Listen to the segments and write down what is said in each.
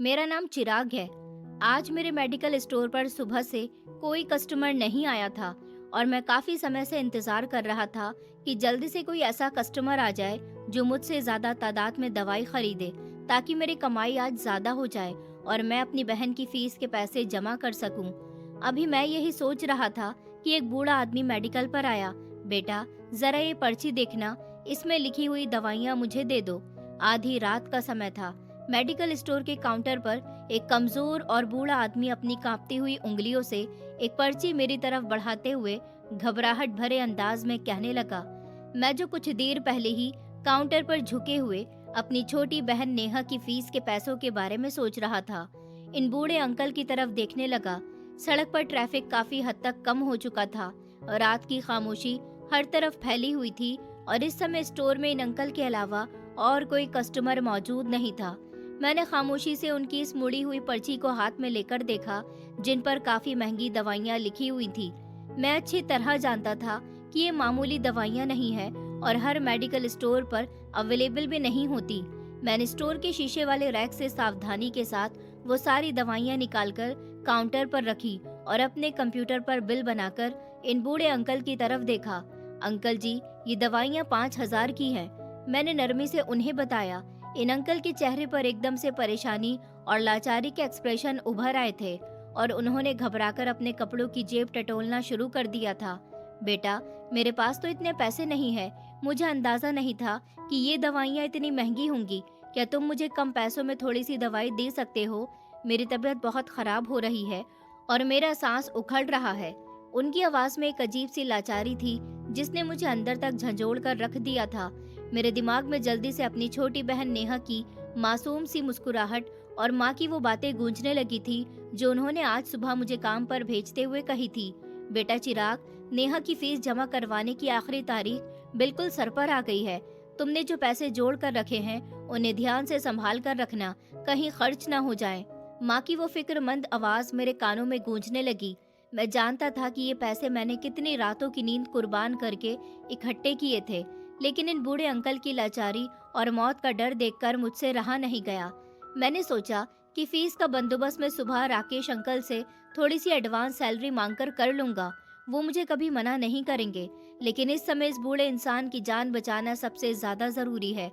मेरा नाम चिराग है। आज मेरे मेडिकल स्टोर पर सुबह से कोई कस्टमर नहीं आया था और मैं काफी समय से इंतजार कर रहा था कि जल्दी से कोई ऐसा कस्टमर आ जाए जो मुझसे ज्यादा तादाद में दवाई खरीदे, ताकि मेरी कमाई आज ज्यादा हो जाए और मैं अपनी बहन की फीस के पैसे जमा कर सकूं। अभी मैं यही सोच रहा था कि एक बूढ़ा आदमी मेडिकल पर आया। बेटा, जरा ये पर्ची देखना, इसमें लिखी हुई दवाइयाँ मुझे दे दो। आधी रात का समय था। मेडिकल स्टोर के काउंटर पर एक कमजोर और बूढ़ा आदमी अपनी कांपती हुई उंगलियों से एक पर्ची मेरी तरफ बढ़ाते हुए घबराहट भरे अंदाज में कहने लगा। मैं जो कुछ देर पहले ही काउंटर पर झुके हुए अपनी छोटी बहन नेहा की फीस के पैसों के बारे में सोच रहा था, इन बूढ़े अंकल की तरफ देखने लगा। सड़क पर ट्रैफिक काफी हद तक कम हो चुका था और रात की खामोशी हर तरफ फैली हुई थी और इस समय स्टोर में इन अंकल के अलावा और कोई कस्टमर मौजूद नहीं था। मैंने खामोशी से उनकी इस मुड़ी हुई पर्ची को हाथ में लेकर देखा, जिन पर काफी महंगी दवाइयाँ लिखी हुई थी। मैं अच्छी तरह जानता था कि ये मामूली दवाइयाँ नहीं है और हर मेडिकल स्टोर पर अवेलेबल भी नहीं होती। मैंने स्टोर के शीशे वाले रैक से सावधानी के साथ वो सारी दवाइयाँ निकालकर काउंटर पर रखी और अपने कंप्यूटर पर बिल बनाकर इन बूढ़े अंकल की तरफ देखा। अंकल जी, ये दवाइयाँ 5,000 की हैं। मैंने नरमी से उन्हें बताया। इन अंकल के चेहरे पर एकदम से परेशानी और लाचारी के एक्सप्रेशन उभर आए थे और उन्होंने घबराकर अपने कपड़ों की जेब टटोलना शुरू कर दिया था। बेटा, मेरे पास तो इतने पैसे नहीं है। मुझे अंदाजा नहीं था कि ये दवाइयाँ इतनी महंगी होंगी। क्या तुम मुझे कम पैसों में थोड़ी सी दवाई दे सकते हो? मेरी तबीयत बहुत खराब हो रही है और मेरा सांस उखड़ रहा है। उनकी आवाज में एक अजीब सी लाचारी थी जिसने मुझे अंदर तक झंझोड़ कर रख दिया था। मेरे दिमाग में जल्दी से अपनी छोटी बहन नेहा की मासूम सी मुस्कुराहट और माँ की वो बातें गूंजने लगी थी जो उन्होंने आज सुबह मुझे काम पर भेजते हुए कही थी। बेटा चिराग, नेहा की फीस जमा करवाने की आखिरी तारीख बिल्कुल सर पर आ गई है। तुमने जो पैसे जोड़ कर रखे हैं उन्हें ध्यान से संभाल कर रखना, कहीं खर्च न हो जाए। माँ की वो फिक्रमंद आवाज मेरे कानों में गूंजने लगी। मैं जानता था कि ये पैसे मैंने कितनी रातों की नींद कुर्बान करके इकट्ठे किए थे, लेकिन इन बूढ़े अंकल की लाचारी और मौत का डर देखकर मुझसे रहा नहीं गया। मैंने सोचा कि फीस का बंदोबस्त मैं सुबह राकेश अंकल से थोड़ी सी एडवांस सैलरी मांगकर कर लूंगा। वो मुझे कभी मना नहीं करेंगे, लेकिन इस समय इस बूढ़े इंसान की जान बचाना सबसे ज्यादा जरूरी है।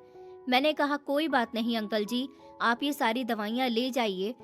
मैंने कहा, कोई बात नहीं अंकल जी, आप ये सारी दवाइयाँ ले जाइए।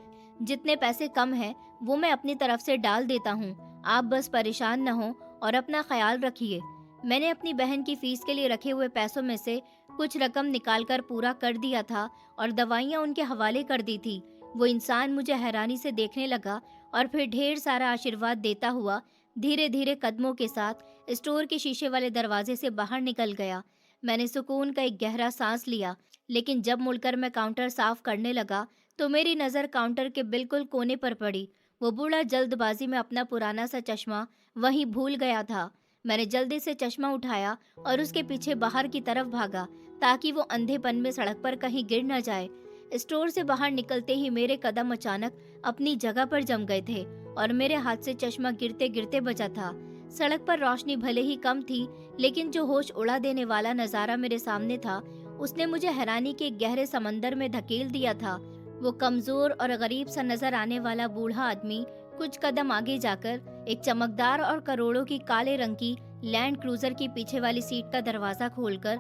जितने पैसे कम हैं वो मैं अपनी तरफ से डाल देता हूँ। आप बस परेशान न हो और अपना ख्याल रखिए। मैंने अपनी बहन की फीस के लिए रखे हुए पैसों में से कुछ रकम निकालकर पूरा कर दिया था और दवाइयाँ उनके हवाले कर दी थी। वो इंसान मुझे हैरानी से देखने लगा और फिर ढेर सारा आशीर्वाद देता हुआ धीरे धीरे कदमों के साथ स्टोर के शीशे वाले दरवाजे से बाहर निकल गया। मैंने सुकून का एक गहरा सांस लिया, लेकिन जब मुड़कर मैं काउंटर साफ करने लगा तो मेरी नज़र काउंटर के बिल्कुल कोने पर पड़ी। वो बूढ़ा जल्दबाजी में अपना पुराना सा चश्मा वहीं भूल गया था। मैंने जल्दी से चश्मा उठाया और उसके पीछे बाहर की तरफ भागा ताकि वो अंधेपन में सड़क पर कहीं गिर न जाए। स्टोर से बाहर निकलते ही मेरे कदम अचानक अपनी जगह पर जम गए थे और मेरे हाथ से चश्मा गिरते गिरते बचा था। सड़क पर रोशनी भले ही कम थी, लेकिन जो होश उड़ा देने वाला नजारा मेरे सामने था उसने मुझे हैरानी के गहरे समंदर में धकेल दिया था। वो कमजोर और गरीब सा नजर आने वाला बूढ़ा आदमी कुछ कदम आगे जाकर एक चमकदार और करोड़ों की काले रंग की लैंड क्रूजर की पीछे वाली सीट का दरवाजा खोलकर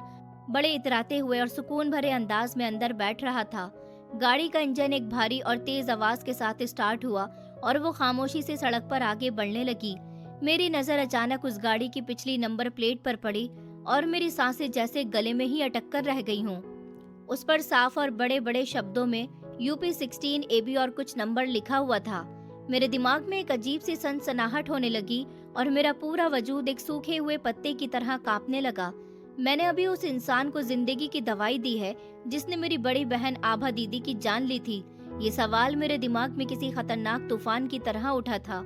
बड़े इतराते हुए और सुकून भरे अंदाज में अंदर बैठ रहा था। गाड़ी का इंजन एक भारी और तेज आवाज के साथ स्टार्ट हुआ और वो खामोशी से सड़क पर आगे बढ़ने लगी। मेरी नजर अचानक उस गाड़ी की पिछली नंबर प्लेट पर पड़ी और मेरी सांसें जैसे गले में ही अटक कर रह गई हों। उस पर साफ और बड़े बड़े शब्दों में UP16 AB और कुछ नंबर लिखा हुआ था। मेरे दिमाग में एक अजीब सी सनसनाहट होने लगी और मेरा पूरा वजूद एक सूखे हुए पत्ते की तरह कांपने लगा। मैंने अभी उस इंसान को जिंदगी की दवाई दी है जिसने मेरी बड़ी बहन आभा दीदी की जान ली थी। ये सवाल मेरे दिमाग में किसी खतरनाक तूफान की तरह उठा था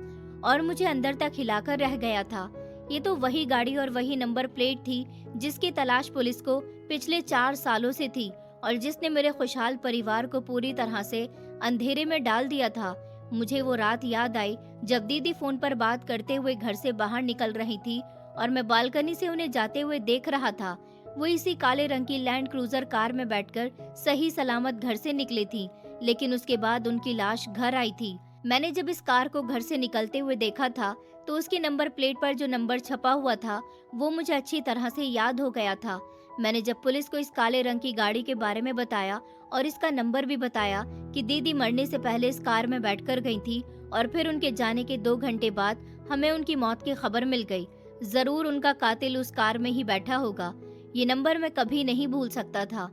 और मुझे अंदर तक हिलाकर रह गया था। ये तो वही गाड़ी और वही नंबर प्लेट थी जिसकी तलाश पुलिस को पिछले 4 सालों से थी और जिसने मेरे खुशहाल परिवार को पूरी तरह से अंधेरे में डाल दिया था। मुझे वो रात याद आई जब दीदी फोन पर बात करते हुए घर से बाहर निकल रही थी और मैं बालकनी से उन्हें जाते हुए देख रहा था। वो इसी काले रंग की लैंड क्रूजर कार में बैठकर सही सलामत घर से निकली थी, लेकिन उसके बाद उनकी लाश घर आई थी। मैंने जब इस कार को घर से निकलते हुए देखा था, तो उसकी नंबर प्लेट पर जो नंबर छपा हुआ था, वो मुझे अच्छी तरह से याद हो गया था। मैंने जब पुलिस को इस काले रंग की गाड़ी के बारे में बताया और इसका नंबर भी बताया कि दीदी मरने से पहले इस कार में बैठकर गई थी और फिर उनके जाने के 2 घंटे बाद हमें उनकी मौत की खबर मिल गई। जरूर उनका कातिल उस कार में ही बैठा होगा। ये नंबर मैं कभी नहीं भूल सकता था।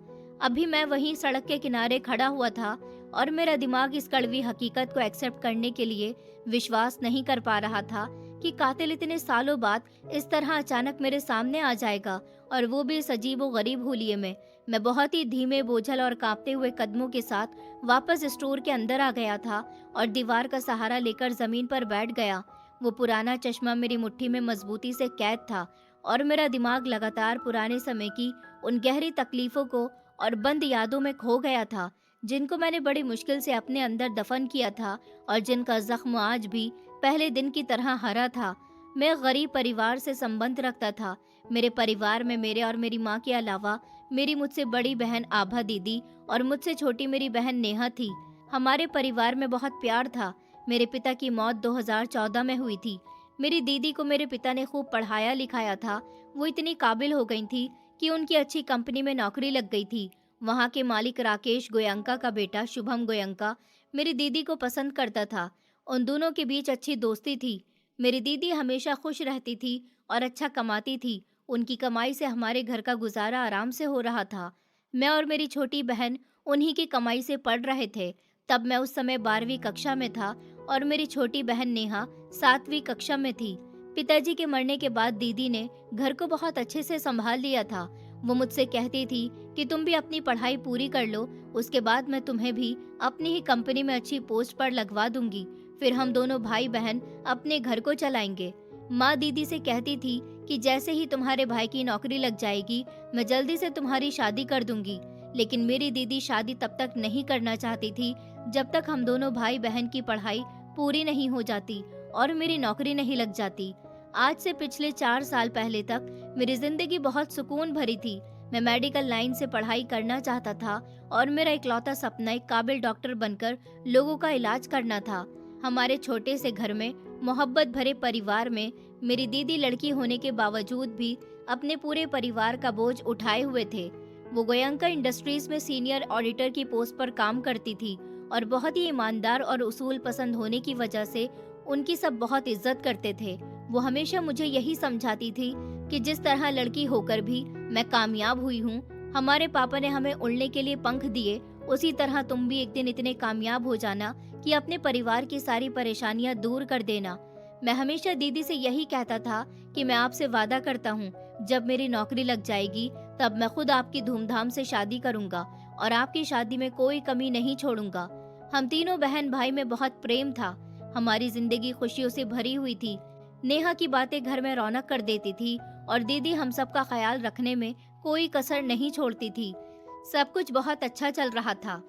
अभी मैं वहीं सड़क के किनारे खड़ा हुआ था और मेरा दिमाग इस कड़वी हकीकत को एक्सेप्ट करने के लिए विश्वास नहीं कर पा रहा था कि कातिल इतने सालों बाद इस तरह अचानक मेरे सामने आ जाएगा, और वो भी इस अजीब व गरीब हुलिये में। मैं बहुत ही धीमे, बोझल और कांपते हुए कदमों के साथ वापस स्टोर के अंदर आ गया था और दीवार का सहारा लेकर जमीन पर बैठ गया। वो पुराना चश्मा मेरी मुट्ठी में मजबूती से कैद था और मेरा दिमाग लगातार पुराने समय की उन गहरी तकलीफों को और बंद यादों में खो गया था, जिनको मैंने बड़ी मुश्किल से अपने अंदर दफन किया था और जिनका जख्म आज भी पहले दिन की तरह हरा था। मैं गरीब परिवार से संबंध रखता था। मेरे परिवार में मेरे और मेरी माँ के अलावा मेरी मुझसे बड़ी बहन आभा दीदी और मुझसे छोटी मेरी बहन नेहा थी। हमारे परिवार में बहुत प्यार था। मेरे पिता की मौत 2014 में हुई थी। मेरी दीदी को मेरे पिता ने खूब पढ़ाया लिखाया था। वो इतनी काबिल हो गई थी कि उनकी अच्छी कंपनी में नौकरी लग गई थी। वहाँ के मालिक राकेश गोयंका का बेटा शुभम गोयंका मेरी दीदी को पसंद करता था। उन दोनों के बीच अच्छी दोस्ती थी। मेरी दीदी हमेशा खुश रहती थी और अच्छा कमाती थी। उनकी कमाई से हमारे घर का गुजारा आराम से हो रहा था। मैं और मेरी छोटी बहन उन्हीं की कमाई से पढ़ रहे थे। तब मैं उस समय 12वीं कक्षा में था और मेरी छोटी बहन नेहा 7वीं कक्षा में थी। पिताजी के मरने के बाद दीदी ने घर को बहुत अच्छे से संभाल लिया था। वो मुझसे कहती थी कि तुम भी अपनी पढ़ाई पूरी कर लो, उसके बाद मैं तुम्हें भी अपनी ही कंपनी में अच्छी पोस्ट पर लगवा दूंगी। फिर हम दोनों भाई बहन अपने घर को चलाएंगे। माँ दीदी से कहती थी कि जैसे ही तुम्हारे भाई की नौकरी लग जाएगी, मैं जल्दी से तुम्हारी शादी कर दूंगी। लेकिन मेरी दीदी शादी तब तक नहीं करना चाहती थी जब तक हम दोनों भाई बहन की पढ़ाई पूरी नहीं हो जाती और मेरी नौकरी नहीं लग जाती। आज से पिछले 4 साल पहले तक मेरी जिंदगी बहुत सुकून भरी थी। मैं मेडिकल लाइन से पढ़ाई करना चाहता था और मेरा इकलौता सपना एक काबिल डॉक्टर बनकर लोगों का इलाज करना था। हमारे छोटे से घर में, मोहब्बत भरे परिवार में मेरी दीदी लड़की होने के बावजूद भी अपने पूरे परिवार का बोझ उठाए हुए थे। वो गोयंका इंडस्ट्रीज में सीनियर ऑडिटर की पोस्ट पर काम करती थी और बहुत ही ईमानदार और उसूल पसंद होने की वजह से उनकी सब बहुत इज्जत करते थे। वो हमेशा मुझे यही समझाती थी कि जिस तरह लड़की होकर भी मैं कामयाब हुई हूँ, हमारे पापा ने हमें उड़ने के लिए पंख दिए, उसी तरह तुम भी एक दिन इतने कामयाब हो जाना कि अपने परिवार की सारी परेशानियां दूर कर देना। मैं हमेशा दीदी से यही कहता था कि मैं आपसे वादा करता हूँ, जब मेरी नौकरी लग जाएगी तब मैं खुद आपकी धूमधाम से शादी करूंगा और आपकी शादी में कोई कमी नहीं छोड़ूंगा। हम तीनों बहन भाई में बहुत प्रेम था। हमारी जिंदगी खुशियों से भरी हुई थी। नेहा की बातें घर में रौनक कर देती थी और दीदी हम सब का ख्याल रखने में कोई कसर नहीं छोड़ती थी। सब कुछ बहुत अच्छा चल रहा था,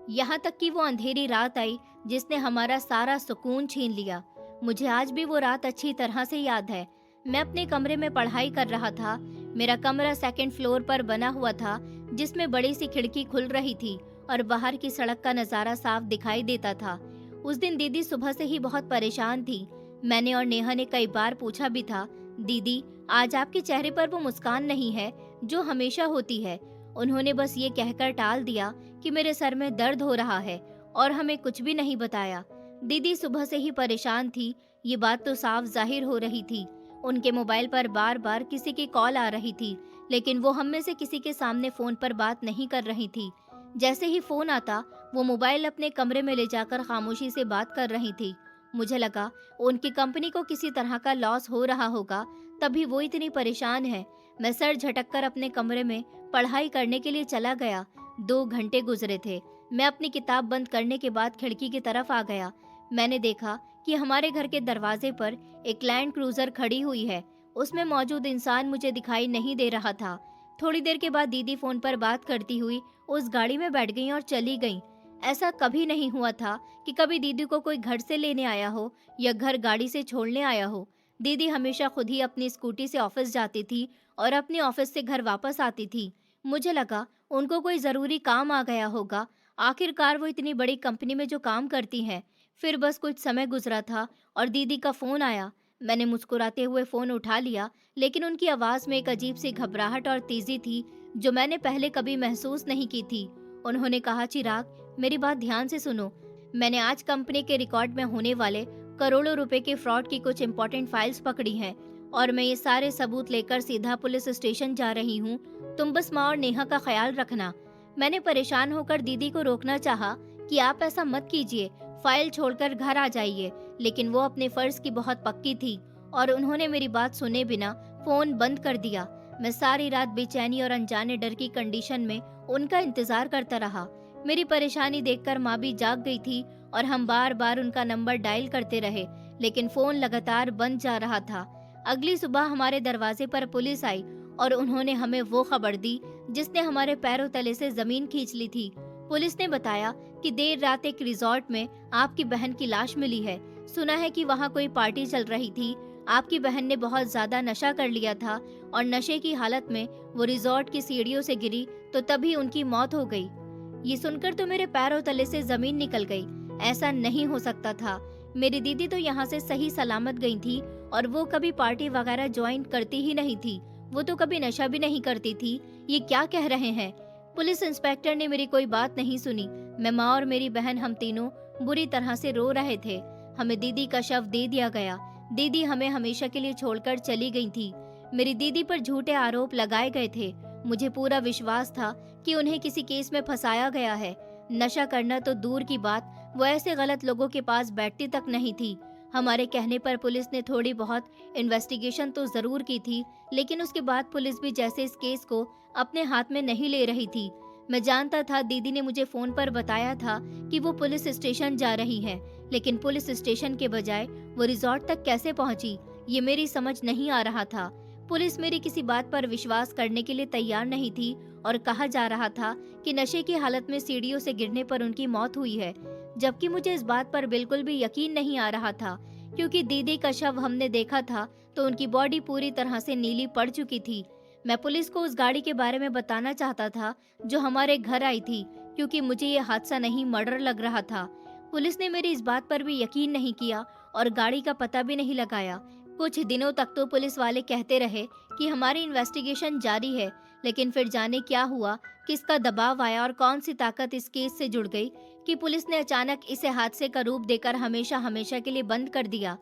यहाँ तक कि वो अंधेरी रात आई जिसने हमारा सारा सुकून छीन लिया। मुझे आज भी वो रात अच्छी तरह से याद है। मैं अपने कमरे में पढ़ाई कर रहा था। मेरा कमरा 2nd फ्लोर पर बना हुआ था, जिसमें बड़ी सी खिड़की खुल रही थी और बाहर की सड़क का नजारा साफ दिखाई देता था। उस दिन दीदी सुबह से ही बहुत परेशान थी। मैंने और नेहा ने कई बार पूछा भी था, दीदी आज आपके चेहरे पर वो मुस्कान नहीं है जो हमेशा होती है। उन्होंने बस ये कहकर टाल दिया कि मेरे सर में दर्द हो रहा है और हमें कुछ भी नहीं बताया। दीदी सुबह से ही परेशान थी, ये बात तो साफ जाहिर हो रही थी। उनके मोबाइल पर बार बार किसी की कॉल आ रही थी, लेकिन वो हम में से किसी के सामने फोन पर बात नहीं कर रही थी। जैसे ही फोन आता, वो मोबाइल अपने कमरे में ले जाकर खामोशी से बात कर रही थी। मुझे लगा उनकी कंपनी को किसी तरह का लॉस हो रहा होगा, तभी वो इतनी परेशान है। मैं सर झटककर अपने कमरे में पढ़ाई करने के लिए चला गया। 2 घंटे गुजरे थे। मैं अपनी किताब बंद करने के बाद खिड़की की तरफ आ गया। मैंने देखा कि हमारे घर के दरवाजे पर एक लैंड क्रूजर खड़ी हुई है। उसमें मौजूद इंसान मुझे दिखाई नहीं दे रहा था। थोड़ी देर के बाद दीदी फोन पर बात करती हुई उस गाड़ी में बैठ गई और चली गई। ऐसा कभी नहीं हुआ था कि कभी दीदी को कोई घर से लेने आया हो या घर गाड़ी से छोड़ने आया हो। दीदी हमेशा खुद ही अपनी स्कूटी से ऑफिस जाती थी और अपने ऑफिस से घर वापस आती थी। मुझे लगा उनको कोई ज़रूरी काम आ गया होगा। आखिरकार वो इतनी बड़ी कंपनी में जो काम करती हैं। फिर बस कुछ समय गुजरा था और दीदी का फ़ोन आया। मैंने मुस्कुराते हुए फ़ोन उठा लिया, लेकिन उनकी आवाज़ में एक अजीब सी घबराहट और तेज़ी थी जो मैंने पहले कभी महसूस नहीं की थी। उन्होंने कहा, चिराग, मेरी बात ध्यान से सुनो। मैंने आज कंपनी के रिकॉर्ड में होने वाले करोड़ों रुपए के फ्रॉड की कुछ इंपॉर्टेंट फाइल्स पकड़ी हैं और मैं ये सारे सबूत लेकर सीधा पुलिस स्टेशन जा रही हूँ। तुम बस माँ और नेहा का ख्याल रखना। मैंने परेशान होकर दीदी को रोकना चाहा कि आप ऐसा मत कीजिए, फाइल छोड़कर घर आ जाइए, लेकिन वो अपने फर्ज की बहुत पक्की थी और उन्होंने मेरी बात सुने बिना फोन बंद कर दिया। मैं सारी रात बेचैनी और अनजाने डर की कंडीशन में उनका इंतजार करता रहा। मेरी परेशानी देखकर माँ भी जाग गई थी और हम बार बार उनका नंबर डायल करते रहे, लेकिन फोन लगातार बंद जा रहा था। अगली सुबह हमारे दरवाजे पर पुलिस आई और उन्होंने हमें वो खबर दी जिसने हमारे पैरों तले से जमीन खींच ली थी। पुलिस ने बताया कि देर रात एक रिजॉर्ट में आपकी बहन की लाश मिली है। सुना है कि वहाँ कोई पार्टी चल रही थी। आपकी बहन ने बहुत ज्यादा नशा कर लिया था और नशे की हालत में वो रिजॉर्ट की सीढ़ियों से गिरी तो तभी उनकी मौत हो गई। ये सुनकर तो मेरे पैरों तले से जमीन निकल गई। ऐसा नहीं हो सकता था। मेरी दीदी तो यहाँ से सही सलामत गई थी और वो कभी पार्टी वगैरह ज्वाइन करती ही नहीं थी। वो तो कभी नशा भी नहीं करती थी। ये क्या कह रहे हैं? पुलिस इंस्पेक्टर ने मेरी कोई बात नहीं सुनी। मैं, माँ और मेरी बहन, हम तीनों बुरी तरह से रो रहे थे। हमें दीदी का शव दे दिया गया। दीदी हमें हमेशा के लिए छोड़कर चली गई थी। मेरी दीदी पर झूठे आरोप लगाए गए थे। मुझे पूरा विश्वास था कि उन्हें किसी केस में फंसाया गया है। नशा करना तो दूर की बात, वो ऐसे गलत लोगों के पास बैठती तक नहीं थी। हमारे कहने पर पुलिस ने थोड़ी बहुत इन्वेस्टिगेशन तो जरूर की थी, लेकिन उसके बाद पुलिस भी जैसे इस केस को अपने हाथ में नहीं ले रही थी। मैं जानता था, दीदी ने मुझे फोन पर बताया था कि वो पुलिस स्टेशन जा रही है, लेकिन पुलिस स्टेशन के बजाय वो रिजॉर्ट तक कैसे पहुंची, ये मेरी समझ नहीं आ रहा था। पुलिस मेरी किसी बात पर विश्वास करने के लिए तैयार नहीं थी और कहा जा रहा था कि नशे की हालत में सीढ़ियों से गिरने पर उनकी मौत हुई है, जबकि मुझे इस बात पर बिल्कुल भी यकीन नहीं आ रहा था, क्योंकि दीदी का शव हमने देखा था तो उनकी बॉडी पूरी तरह से नीली पड़ चुकी थी। मैं पुलिस को उस गाड़ी के बारे में बताना चाहता था जो हमारे घर आई थी, क्योंकि मुझे ये हादसा नहीं मर्डर लग रहा था। पुलिस ने मेरी इस बात पर भी यकीन नहीं किया और गाड़ी का पता भी नहीं लगाया। कुछ दिनों तक तो पुलिस वाले कहते रहे कि हमारी इन्वेस्टिगेशन जारी है, लेकिन फिर जाने क्या हुआ, किसका दबाव आया और कौन सी ताकत इस केस से जुड़ गई कि पुलिस ने अचानक इसे हादसे का रूप देकर हमेशा हमेशा के लिए बंद कर दिया।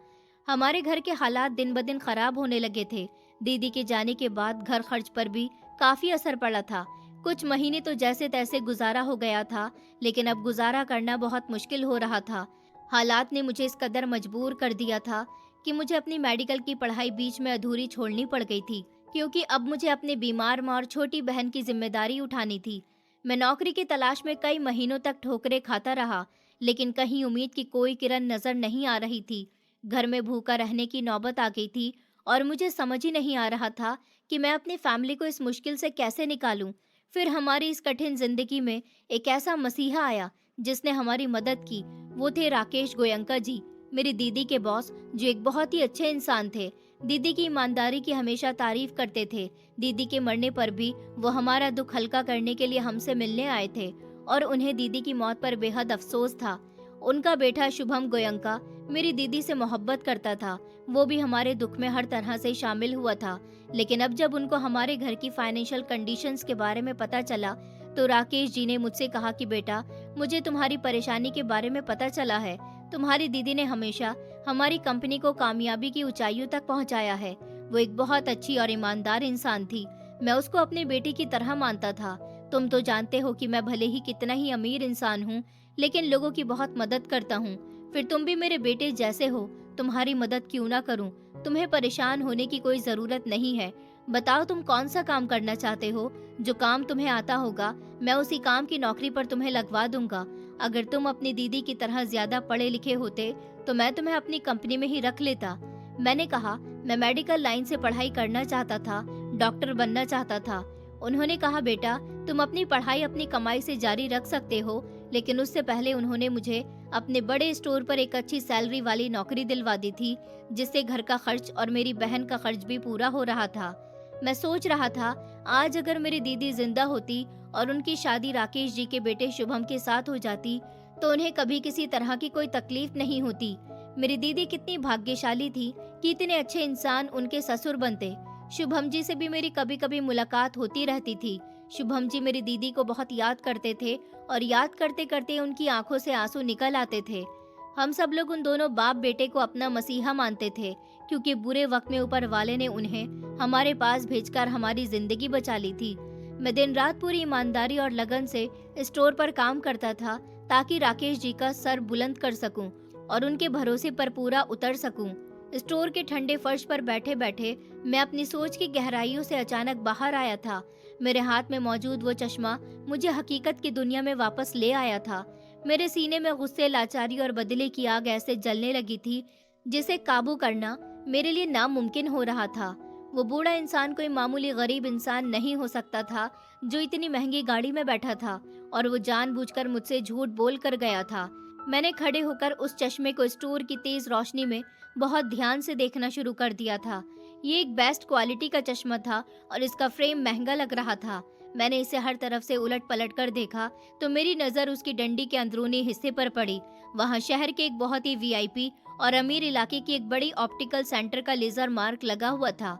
हमारे घर के हालात दिन ब दिन खराब होने लगे थे। दीदी के जाने के बाद घर खर्च पर भी काफी असर पड़ा था। कुछ महीने तो जैसे तैसे गुजारा हो गया था, लेकिन अब गुजारा करना बहुत मुश्किल हो रहा था। हालात ने मुझे इस कदर मजबूर कर दिया था कि मुझे अपनी मेडिकल की पढ़ाई बीच में अधूरी छोड़नी पड़ गई थी, क्योंकि अब मुझे अपने बीमार माँ और छोटी बहन की जिम्मेदारी उठानी थी। मैं नौकरी की तलाश में कई महीनों तक ठोकरें खाता रहा, लेकिन कहीं उम्मीद की कोई किरण नजर नहीं आ रही थी। घर में भूखा रहने की नौबत आ गई थी और मुझे समझ ही नहीं आ रहा था कि मैं अपनी फैमिली को इस मुश्किल से कैसे निकालूं। फिर हमारी इस कठिन जिंदगी में एक ऐसा मसीहा आया जिसने हमारी मदद की। वो थे राकेश गोयंका जी, मेरी दीदी के बॉस, जो एक बहुत ही अच्छे इंसान थे। दीदी की ईमानदारी की हमेशा तारीफ करते थे। दीदी के मरने पर भी वो हमारा दुख हल्का करने के लिए हमसे मिलने आए थे और उन्हें दीदी की मौत पर बेहद अफसोस था। उनका बेटा शुभम गोयंका मेरी दीदी से मोहब्बत करता था। वो भी हमारे दुख में हर तरह से शामिल हुआ था, लेकिन अब जब उनको हमारे घर की फाइनेंशियल कंडीशंस के बारे में पता चला तो राकेश जी ने मुझसे कहा कि बेटा, मुझे तुम्हारी परेशानी के बारे में पता चला है। तुम्हारी दीदी ने हमेशा हमारी कंपनी को कामयाबी की ऊंचाइयों तक पहुंचाया है। वो एक बहुत अच्छी और ईमानदार इंसान थी। मैं उसको अपनी बेटी की तरह मानता था। तुम तो जानते हो कि मैं भले ही कितना ही अमीर इंसान हूँ, लेकिन लोगों की बहुत मदद करता हूँ। फिर तुम भी मेरे बेटे जैसे हो, तुम्हारी मदद क्यों ना करूँ। तुम्हें परेशान होने की कोई जरूरत नहीं है। बताओ, तुम कौन सा काम करना चाहते हो? जो काम तुम्हें आता होगा, मैं उसी काम की नौकरी पर तुम्हें लगवा दूंगा। अगर तुम अपनी दीदी की तरह ज्यादा पढ़े लिखे होते तो मैं तुम्हें अपनी कंपनी में ही रख लेता। मैंने कहा, मैं मेडिकल लाइन से पढ़ाई करना चाहता था, डॉक्टर बनना चाहता था। उन्होंने कहा, बेटा, तुम अपनी पढ़ाई अपनी कमाई से जारी रख सकते हो, लेकिन उससे पहले उन्होंने मुझे अपने बड़े स्टोर पर एक अच्छी सैलरी वाली नौकरी दिलवा दी थी, जिससे घर का खर्च और मेरी बहन का खर्च भी पूरा हो रहा था। मैं सोच रहा था, आज अगर मेरी दीदी जिंदा होती और उनकी शादी राकेश जी के बेटे शुभम के साथ हो जाती, तो उन्हें कभी किसी तरह की कोई तकलीफ नहीं होती। मेरी दीदी कितनी भाग्यशाली थी कि इतने अच्छे इंसान उनके ससुर बनते। शुभम जी से भी मेरी कभी कभी मुलाकात होती रहती थी। शुभम जी मेरी दीदी को बहुत याद करते थे और याद करते करते उनकी आंखों से आंसू निकल आते थे। हम सब लोग उन दोनों बाप बेटे को अपना मसीहा मानते थे, क्योंकि बुरे वक्त में ऊपर वाले ने उन्हें हमारे पास भेजकर हमारी जिंदगी बचा ली थी। मैं दिन रात पूरी ईमानदारी और लगन से स्टोर पर काम करता था, ताकि राकेश जी का सर बुलंद कर सकूं और उनके भरोसे पर पूरा उतर सकूं। स्टोर के ठंडे फर्श पर बैठे बैठे मैं अपनी सोच की गहराइयों से अचानक बाहर आया था। मेरे हाथ में मौजूद वो चश्मा मुझे हकीकत की दुनिया में वापस ले आया था। मेरे सीने में गुस्से, लाचारी और बदले की आग ऐसे जलने लगी थी, जिसे काबू करना मेरे लिए नामुमकिन हो रहा था। वो बूढ़ा इंसान कोई मामूली गरीब इंसान नहीं हो सकता था, जो इतनी महंगी गाड़ी में बैठा था, और वो जानबूझकर मुझसे झूठ बोल कर गया था। मैंने खड़े होकर उस चश्मे को स्टोर की तेज रोशनी में बहुत ध्यान से देखना शुरू कर दिया था। ये एक बेस्ट क्वालिटी का चश्मा था और इसका फ्रेम महंगा लग रहा था। मैंने इसे हर तरफ से उलट पलट कर देखा तो मेरी नज़र उसकी डंडी के अंदरूनी हिस्से पर पड़ी। वहाँ शहर के एक बहुत ही वीआईपी और अमीर इलाके की एक बड़ी ऑप्टिकल सेंटर का लेजर मार्क लगा हुआ था।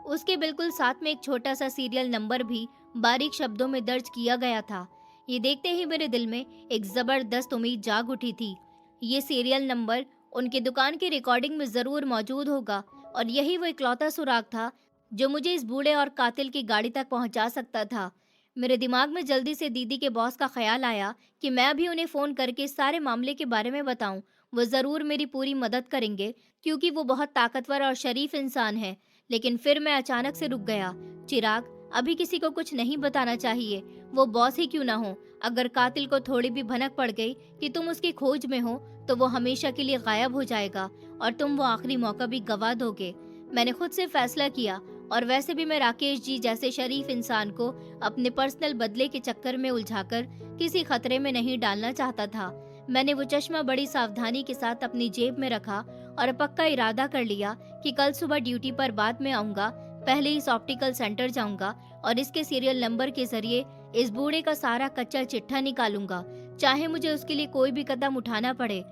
उसके बिल्कुल साथ में एक छोटा सा सीरियल नंबर भी बारीक शब्दों में दर्ज किया गया था। ये देखते ही मेरे दिल में एक जबरदस्त उम्मीद जाग उठी थी। ये सीरियल नंबर उनकी दुकान की रिकॉर्डिंग में जरूर मौजूद होगा, और यही वो इकलौता सुराग था जो मुझे इस बूढ़े और कातिल की गाड़ी तक पहुंचा सकता था। मेरे दिमाग में जल्दी से दीदी के बॉस का ख्याल आया कि मैं भी उन्हें फोन करके इस सारे मामले के बारे में बताऊं। वो जरूर मेरी पूरी मदद करेंगे, क्योंकि वो बहुत ताकतवर और शरीफ इंसान है। लेकिन फिर मैं अचानक से रुक गया। चिराग, अभी किसी को कुछ नहीं बताना चाहिए, वो बॉस ही क्यों ना हो। अगर कातिल को थोड़ी भी भनक पड़ गई कि तुम उसकी खोज में हो, तो वो हमेशा के लिए गायब हो जाएगा और तुम वो आखिरी मौका भी गवा दोगे। मैंने खुद से फैसला किया, और वैसे भी मैं राकेश जी जैसे शरीफ इंसान को अपने पर्सनल बदले के चक्कर में उलझाकर किसी खतरे में नहीं डालना चाहता था। मैंने वो चश्मा बड़ी सावधानी के साथ अपनी जेब में रखा और पक्का इरादा कर लिया कि कल सुबह ड्यूटी पर बाद में आऊंगा, पहले इस ऑप्टिकल सेंटर जाऊंगा और इसके सीरियल नंबर के जरिए इस बूढ़े का सारा कच्चा चिट्ठा निकालूंगा, चाहे मुझे उसके लिए कोई भी कदम उठाना पड़े।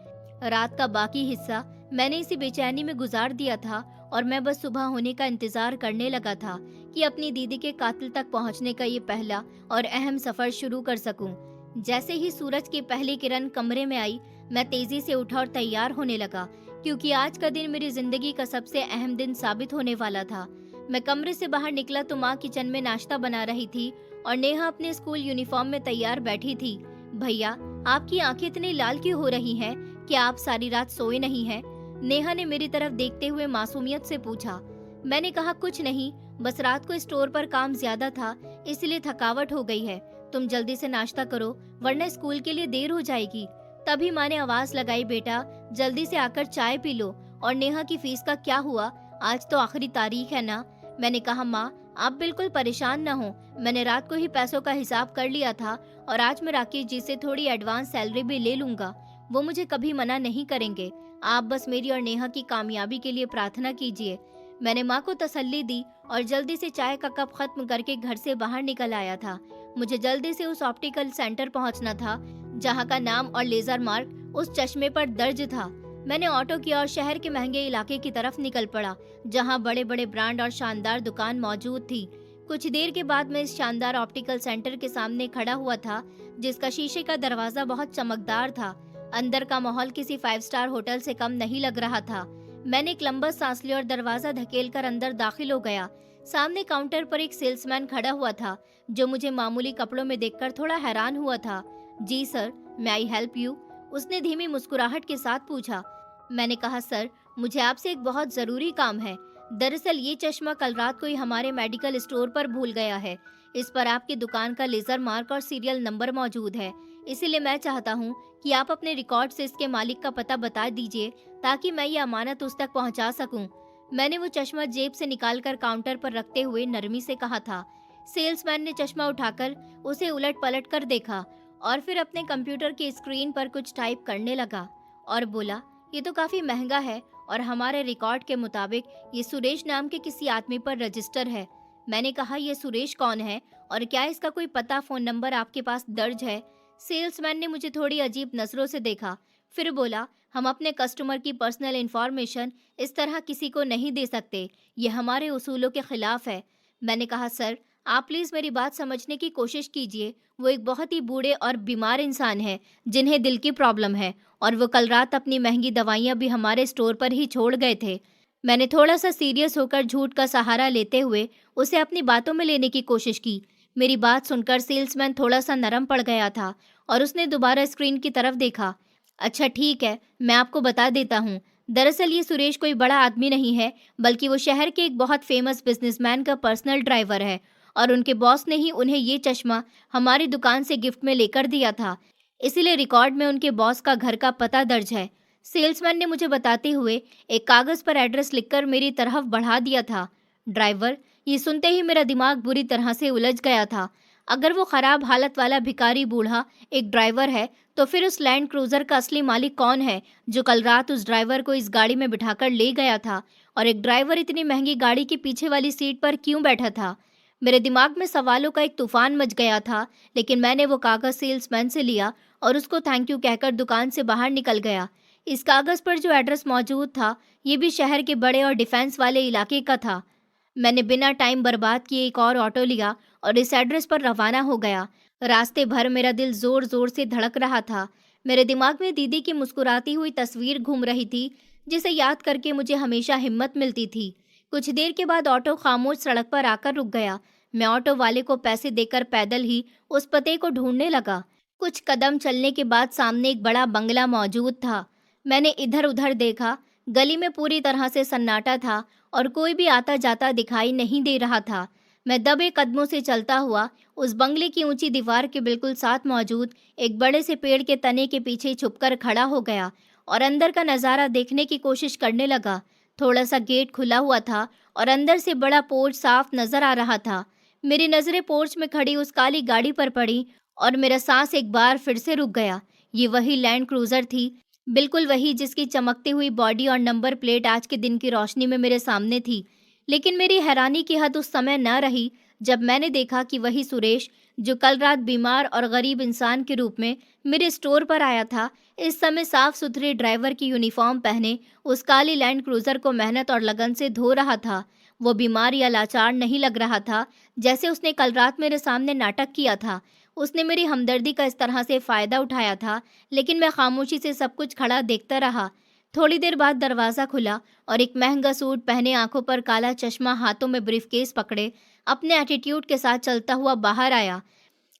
रात का बाकी हिस्सा मैंने इसी बेचैनी में गुजार दिया था, और मैं बस सुबह होने का इंतजार करने लगा था कि अपनी दीदी के कातिल तक पहुंचने का ये पहला और अहम सफर शुरू कर सकूं। जैसे ही सूरज की पहली किरण कमरे में आई, मैं तेजी से उठा और तैयार होने लगा, क्योंकि आज का दिन मेरी जिंदगी का सबसे अहम दिन साबित होने वाला था। मैं कमरे से बाहर निकला तो माँ किचन में नाश्ता बना रही थी और नेहा अपने स्कूल यूनिफॉर्म में तैयार बैठी थी। भैया, आपकी आंखें इतनी लाल क्यों हो रही हैं? क्या आप सारी रात सोए नहीं हैं? नेहा ने मेरी तरफ देखते हुए मासूमियत से पूछा। मैंने कहा, कुछ नहीं, बस रात को स्टोर पर काम ज्यादा था, इसलिए थकावट हो गई है। तुम जल्दी से नाश्ता करो, वरना स्कूल के लिए देर हो जाएगी। तभी माँ ने आवाज लगाई, बेटा जल्दी से आकर चाय पी लो। और नेहा की फीस का क्या हुआ? आज तो आखिरी तारीख है ना। मैंने कहा, माँ आप बिल्कुल परेशान न हो, मैंने रात को ही पैसों का हिसाब कर लिया था और आज मैं राकेश जी से थोड़ी एडवांस सैलरी भी ले लूंगा। वो मुझे कभी मना नहीं करेंगे। आप बस मेरी और नेहा की कामयाबी के लिए प्रार्थना कीजिए। मैंने माँ को तसल्ली दी और जल्दी से चाय का कप खत्म करके घर से बाहर निकल आया था। मुझे जल्दी से उस ऑप्टिकल सेंटर पहुंचना था, जहाँ का नाम और लेजर मार्क उस चश्मे पर दर्ज था। मैंने ऑटो किया और शहर के महंगे इलाके की तरफ निकल पड़ा, जहाँ बड़े बड़े ब्रांड और शानदार दुकान मौजूद थी। कुछ देर के बाद मैं इस शानदार ऑप्टिकल सेंटर के सामने खड़ा हुआ था, जिसका शीशे का दरवाजा बहुत चमकदार था। अंदर का माहौल किसी 5 स्टार होटल से कम नहीं लग रहा था। मैंने एक लंबा सांस लिया और दरवाजा धकेलकर अंदर दाखिल हो गया। सामने काउंटर पर एक सेल्समैन खड़ा हुआ था, जो मुझे मामूली कपड़ों में देखकर थोड़ा हैरान हुआ था। जी sir, may I help you? उसने धीमी मुस्कुराहट के साथ पूछा। मैंने कहा, सर मुझे आपसे एक बहुत जरूरी काम है। दरअसल ये चश्मा कल रात को ही हमारे मेडिकल स्टोर पर भूल गया है। इस पर आपकी दुकान का लेजर मार्क और सीरियल नंबर मौजूद है, इसीलिए मैं चाहता हूँ कि आप अपने रिकॉर्ड से इसके मालिक का पता बता दीजिए, ताकि मैं ये अमानत उस तक पहुँचा सकूँ। मैंने वो चश्मा जेब से निकालकर काउंटर पर रखते हुए नरमी से कहा था। सेल्समैन ने चश्मा उठाकर उसे उलट पलट कर देखा और फिर अपने कंप्यूटर की स्क्रीन पर कुछ टाइप करने लगा और बोला, ये तो काफी महंगा है और हमारे रिकॉर्ड के मुताबिक ये सुरेश नाम के किसी आदमी पर रजिस्टर है। मैंने कहा, ये सुरेश कौन है और क्या इसका कोई पता फ़ोन नंबर आपके पास दर्ज है? सेल्समैन ने मुझे थोड़ी अजीब नज़रों से देखा, फिर बोला, हम अपने कस्टमर की पर्सनल इन्फॉर्मेशन इस तरह किसी को नहीं दे सकते, ये हमारे उसूलों के खिलाफ है। मैंने कहा, सर, आप प्लीज़ मेरी बात समझने की कोशिश कीजिए। वो एक बहुत ही बूढ़े और बीमार इंसान है, जिन्हें दिल की प्रॉब्लम है, और वो कल रात अपनी महंगी दवाइयाँ भी हमारे स्टोर पर ही छोड़ गए थे। मैंने थोड़ा सा सीरियस होकर झूठ का सहारा लेते हुए उसे अपनी बातों में लेने की कोशिश की। मेरी बात सुनकर सेल्समैन थोड़ा सा नरम पड़ गया था और उसने दोबारा स्क्रीन की तरफ देखा। अच्छा ठीक है, मैं आपको बता देता हूँ। दरअसल ये सुरेश कोई बड़ा आदमी नहीं है, बल्कि वो शहर के एक बहुत फेमस बिजनेसमैन का पर्सनल ड्राइवर है, और उनके बॉस ने ही उन्हें ये चश्मा हमारी दुकान से गिफ्ट में लेकर दिया था। इसीलिए रिकॉर्ड में उनके बॉस का घर का पता दर्ज है। सेल्समैन ने मुझे बताते हुए एक कागज पर एड्रेस लिखकर मेरी तरफ बढ़ा दिया था। ड्राइवर, ये सुनते ही मेरा दिमाग बुरी तरह से उलझ गया था। अगर वो खराब हालत वाला भिखारी बूढ़ा एक ड्राइवर है, तो फिर उस लैंड क्रूजर का असली मालिक कौन है, जो कल रात उस ड्राइवर को इस गाड़ी में बिठाकर ले गया था? और एक ड्राइवर इतनी महंगी गाड़ी की पीछे वाली सीट पर क्यों बैठा था? मेरे दिमाग में सवालों का एक तूफान मच गया था, लेकिन मैंने वो कागज सेल्समैन से लिया और उसको थैंक यू कहकर दुकान से बाहर निकल गया। इस कागज पर जो एड्रेस मौजूद था, ये भी शहर के बड़े और डिफेंस वाले इलाके का था। मैंने बिना टाइम बर्बाद किए एक और ऑटो लिया और इस एड्रेस पर रवाना हो गया। रास्ते भर मेरा दिल जोर जोर से धड़क रहा था। मेरे दिमाग में दीदी की मुस्कुराती हुई तस्वीर घूम रही थी, जिसे याद करके मुझे हमेशा हिम्मत मिलती थी। कुछ देर के बाद ऑटो खामोश सड़क पर आकर रुक गया। मैं ऑटो वाले को पैसे देकर पैदल ही उस पते को ढूंढने लगा। कुछ कदम चलने के बाद सामने एक बड़ा बंगला मौजूद था। मैंने इधर उधर देखा। गली में पूरी तरह से सन्नाटा था और कोई भी आता जाता दिखाई नहीं दे रहा था। मैं दबे कदमों से चलता हुआ उस बंगले की ऊंची दीवार के बिल्कुल साथ मौजूद एक बड़े से पेड़ के तने के पीछे छुपकर खड़ा हो गया और अंदर का नज़ारा देखने की कोशिश करने लगा। थोड़ा सा गेट खुला हुआ था और अंदर से बड़ा पोर्च साफ नजर आ रहा था। मेरी नज़रें पोर्च में खड़ी उस काली गाड़ी पर पड़ी और मेरा सांस एक बार फिर से रुक गया। ये वही लैंड क्रूजर थी, बिल्कुल वही जिसकी चमकती हुई बॉडी और नंबर प्लेट आज के दिन की रोशनी में मेरे सामने थी। लेकिन मेरी हैरानी की हद उस समय न रही जब मैंने देखा कि वही सुरेश, जो कल रात बीमार और गरीब इंसान के रूप में मेरे स्टोर पर आया था, इस समय साफ सुथरे ड्राइवर की यूनिफॉर्म पहने उस काली लैंड क्रूजर को मेहनत और लगन से धो रहा था। वो बीमार या लाचार नहीं लग रहा था, जैसे उसने कल रात मेरे सामने नाटक किया था। उसने मेरी हमदर्दी का इस तरह से फ़ायदा उठाया था, लेकिन मैं खामोशी से सब कुछ खड़ा देखता रहा। थोड़ी देर बाद दरवाज़ा खुला और एक महंगा सूट पहने, आंखों पर काला चश्मा, हाथों में ब्रीफकेस पकड़े, अपने एटीट्यूड के साथ चलता हुआ बाहर आया।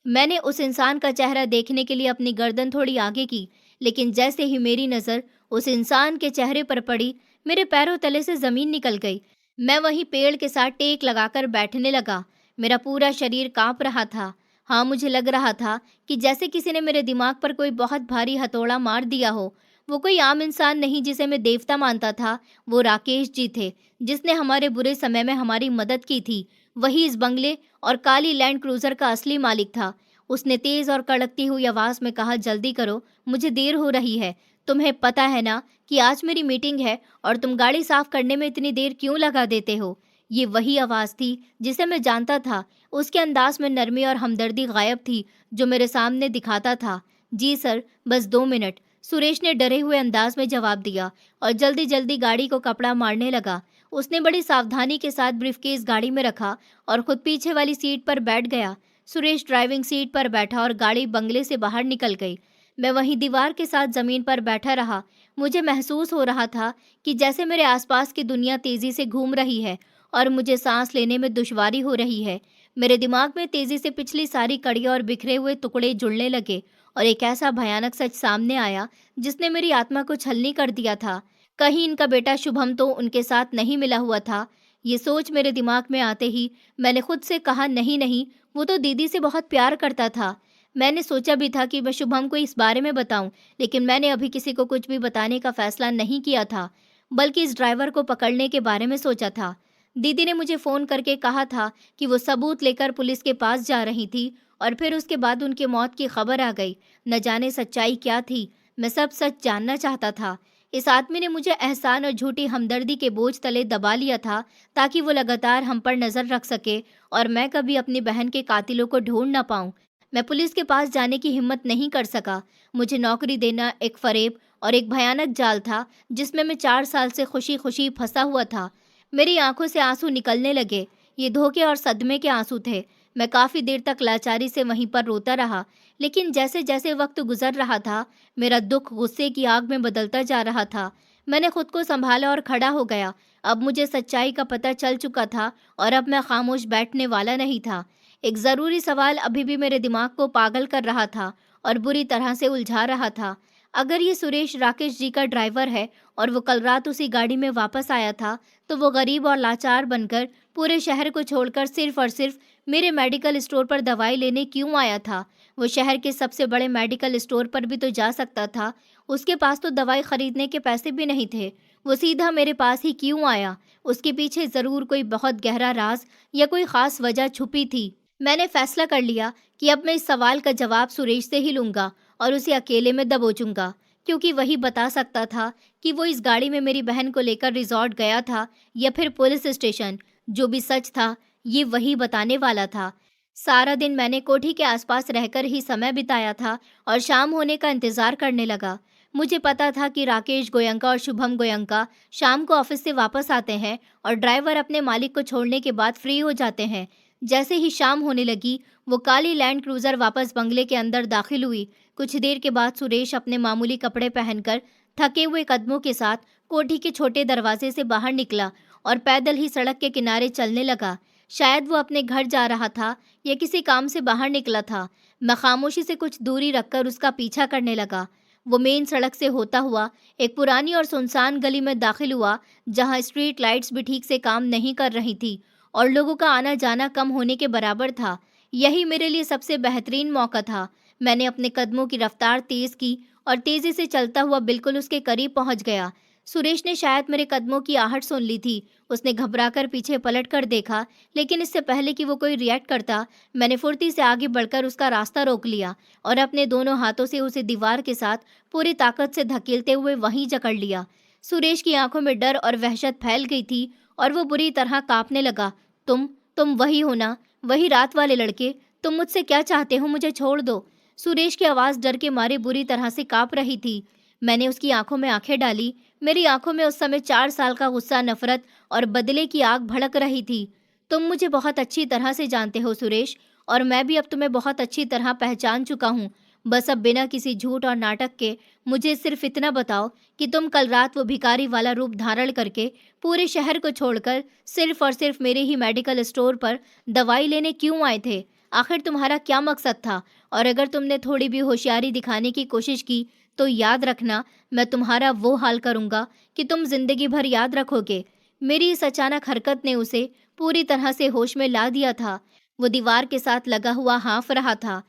मैंने उस इंसान का चेहरा देखने के लिए अपनी गर्दन थोड़ी आगे की, लेकिन जैसे ही मेरी नज़र उस इंसान के चेहरे पर पड़ी, मेरे पैरों तले से ज़मीन निकल गई। मैं वहीं पेड़ के साथ टेक लगाकर बैठने लगा। मेरा पूरा शरीर कांप रहा था। हाँ, मुझे लग रहा था कि जैसे किसी ने मेरे दिमाग पर कोई बहुत भारी हथौड़ा मार दिया हो। वो कोई आम इंसान नहीं जिसे मैं देवता मानता था, वो राकेश जी थे, जिसने हमारे बुरे समय में हमारी मदद की थी। वही इस बंगले और काली लैंड क्रूजर का असली मालिक था। उसने तेज और कड़कती हुई आवाज में कहा, जल्दी करो, मुझे देर हो रही है। तुम्हें पता है ना कि आज मेरी मीटिंग है और तुम गाड़ी साफ करने में इतनी देर क्यों लगा देते हो? ये वही आवाज थी जिसे मैं जानता था। उसके अंदाज में नरमी और हमदर्दी गायब थी, जो मेरे सामने दिखाता था। जी सर, बस 2 मिनट, सुरेश ने डरे हुए अंदाज में जवाब दिया और जल्दी जल्दी गाड़ी को कपड़ा मारने लगा। उसने बड़ी सावधानी के साथ ब्रीफकेस गाड़ी में रखा और खुद पीछे वाली सीट पर बैठ गया। सुरेश ड्राइविंग सीट पर बैठा और गाड़ी बंगले से बाहर निकल गई। मैं वहीं दीवार के साथ जमीन पर बैठा रहा। मुझे महसूस हो रहा था कि जैसे मेरे आसपास की दुनिया तेजी से घूम रही है और मुझे सांस लेने में दुश्वारी हो रही है। मेरे दिमाग में तेजी से पिछली सारी कड़ियाँ और बिखरे हुए टुकड़े जुड़ने लगे और एक ऐसा भयानक सच सामने आया जिसने मेरी आत्मा को छलनी कर दिया था। कहीं इनका बेटा शुभम तो उनके साथ नहीं मिला हुआ था। ये सोच मेरे दिमाग में आते ही मैंने खुद से कहा, नहीं नहीं, वो तो दीदी से बहुत प्यार करता था। मैंने सोचा भी था कि मैं शुभम को इस बारे में बताऊं, लेकिन मैंने अभी किसी को कुछ भी बताने का फैसला नहीं किया था, बल्कि इस ड्राइवर को पकड़ने के बारे में सोचा था। दीदी ने मुझे फ़ोन करके कहा था कि वो सबूत लेकर पुलिस के पास जा रही थी और फिर उसके बाद उनके मौत की खबर आ गई। न जाने सच्चाई क्या थी। मैं सब सच जानना चाहता था। इस आदमी ने मुझे एहसान और झूठी हमदर्दी के बोझ तले दबा लिया था ताकि वो लगातार हम पर नजर रख सके और मैं कभी अपनी बहन के कातिलों को ढूंढ ना पाऊं। मैं पुलिस के पास जाने की हिम्मत नहीं कर सका। मुझे नौकरी देना एक फरेब और एक भयानक जाल था जिसमें मैं 4 साल से खुशी खुशी फंसा हुआ था। मेरी आंखों से आंसू निकलने लगे। ये धोखे और सदमे के आंसू थे। मैं काफी देर तक लाचारी से वहीं पर रोता रहा, लेकिन जैसे जैसे वक्त गुजर रहा था मेरा दुख गुस्से की आग में बदलता जा रहा था। मैंने खुद को संभाला और खड़ा हो गया। अब मुझे सच्चाई का पता चल चुका था और अब मैं खामोश बैठने वाला नहीं था। एक ज़रूरी सवाल अभी भी मेरे दिमाग को पागल कर रहा था और बुरी तरह से उलझा रहा था। अगर ये सुरेश राकेश जी का ड्राइवर है और वो कल रात उसी गाड़ी में वापस आया था, तो वो गरीब और लाचार बनकर पूरे शहर को छोड़कर सिर्फ और सिर्फ मेरे मेडिकल स्टोर पर दवाई लेने क्यों आया था? वो शहर के सबसे बड़े मेडिकल स्टोर पर भी तो जा सकता था। उसके पास तो दवाई खरीदने के पैसे भी नहीं थे। वो सीधा मेरे पास ही क्यों आया? उसके पीछे ज़रूर कोई बहुत गहरा राज या कोई ख़ास वजह छुपी थी। मैंने फैसला कर लिया कि अब मैं इस सवाल का जवाब सुरेश से ही लूँगा और उसे अकेले में दबोचूंगा, क्योंकि वही बता सकता था कि वो इस गाड़ी में मेरी बहन को लेकर रिजॉर्ट गया था या फिर पुलिस स्टेशन। जो भी सच था, ये वही बताने वाला था। सारा दिन मैंने कोठी के आसपास रहकर ही समय बिताया था और शाम होने का इंतजार करने लगा। मुझे पता था कि राकेश गोयंका और शुभम गोयंका शाम को ऑफिस से वापस आते हैं और ड्राइवर अपने मालिक को छोड़ने के बाद फ्री हो जाते हैं। जैसे ही शाम होने लगी, वो काली लैंड क्रूजर वापस बंगले के अंदर दाखिल हुई। कुछ देर के बाद सुरेश अपने मामूली कपड़े पहनकर थके हुए कदमों के साथ कोठी के छोटे दरवाजे से बाहर निकला और पैदल ही सड़क के किनारे चलने लगा। शायद वो अपने घर जा रहा था या किसी काम से बाहर निकला था। मैं खामोशी से कुछ दूरी रखकर उसका पीछा करने लगा। वो मेन सड़क से होता हुआ एक पुरानी और सुनसान गली में दाखिल हुआ, जहां स्ट्रीट लाइट्स भी ठीक से काम नहीं कर रही थी और लोगों का आना जाना कम होने के बराबर था। यही मेरे लिए सबसे बेहतरीन मौका था। मैंने अपने कदमों की रफ्तार तेज की और तेजी से चलता हुआ बिल्कुल उसके करीब पहुंच गया। सुरेश ने शायद मेरे कदमों की आहट सुन ली थी। उसने घबराकर पीछे पलट कर देखा, लेकिन इससे पहले कि वो कोई रिएक्ट करता, मैंने फुर्ती से आगे बढ़कर उसका रास्ता रोक लिया और अपने दोनों हाथों से उसे दीवार के साथ पूरी ताकत से धकेलते हुए वहीं जकड़ लिया। सुरेश की आंखों में डर और वहशत फैल गई थी और वो बुरी तरह कांपने लगा। तुम वही हो ना? वही रात वाले लड़के? तुम मुझसे क्या चाहते हो? मुझे छोड़ दो। सुरेश की आवाज़ डर के मारे बुरी तरह से कांप रही थी। मैंने उसकी आंखों में आंखें डाली। मेरी आंखों में उस समय 4 साल का गुस्सा, नफरत और बदले की आग भड़क रही थी। तुम मुझे बहुत अच्छी तरह से जानते हो सुरेश, और मैं भी अब तुम्हें बहुत अच्छी तरह पहचान चुका हूँ। बस अब बिना किसी झूठ और नाटक के मुझे सिर्फ इतना बताओ कि तुम कल रात वो भिखारी वाला रूप धारण करके पूरे शहर को छोड़कर सिर्फ और सिर्फ मेरे ही मेडिकल स्टोर पर दवाई लेने क्यों आए थे? आखिर तुम्हारा क्या मकसद था? और अगर तुमने थोड़ी भी होशियारी दिखाने की कोशिश की, तो याद रखना, मैं तुम्हारा वो हाल करूंगा कि तुम जिंदगी भर याद रखोगे। मेरी इस अचानक हरकत ने उसे पूरी तरह से होश में ला दिया था। वो दीवार के साथ लगा हुआ हाँफ रहा था।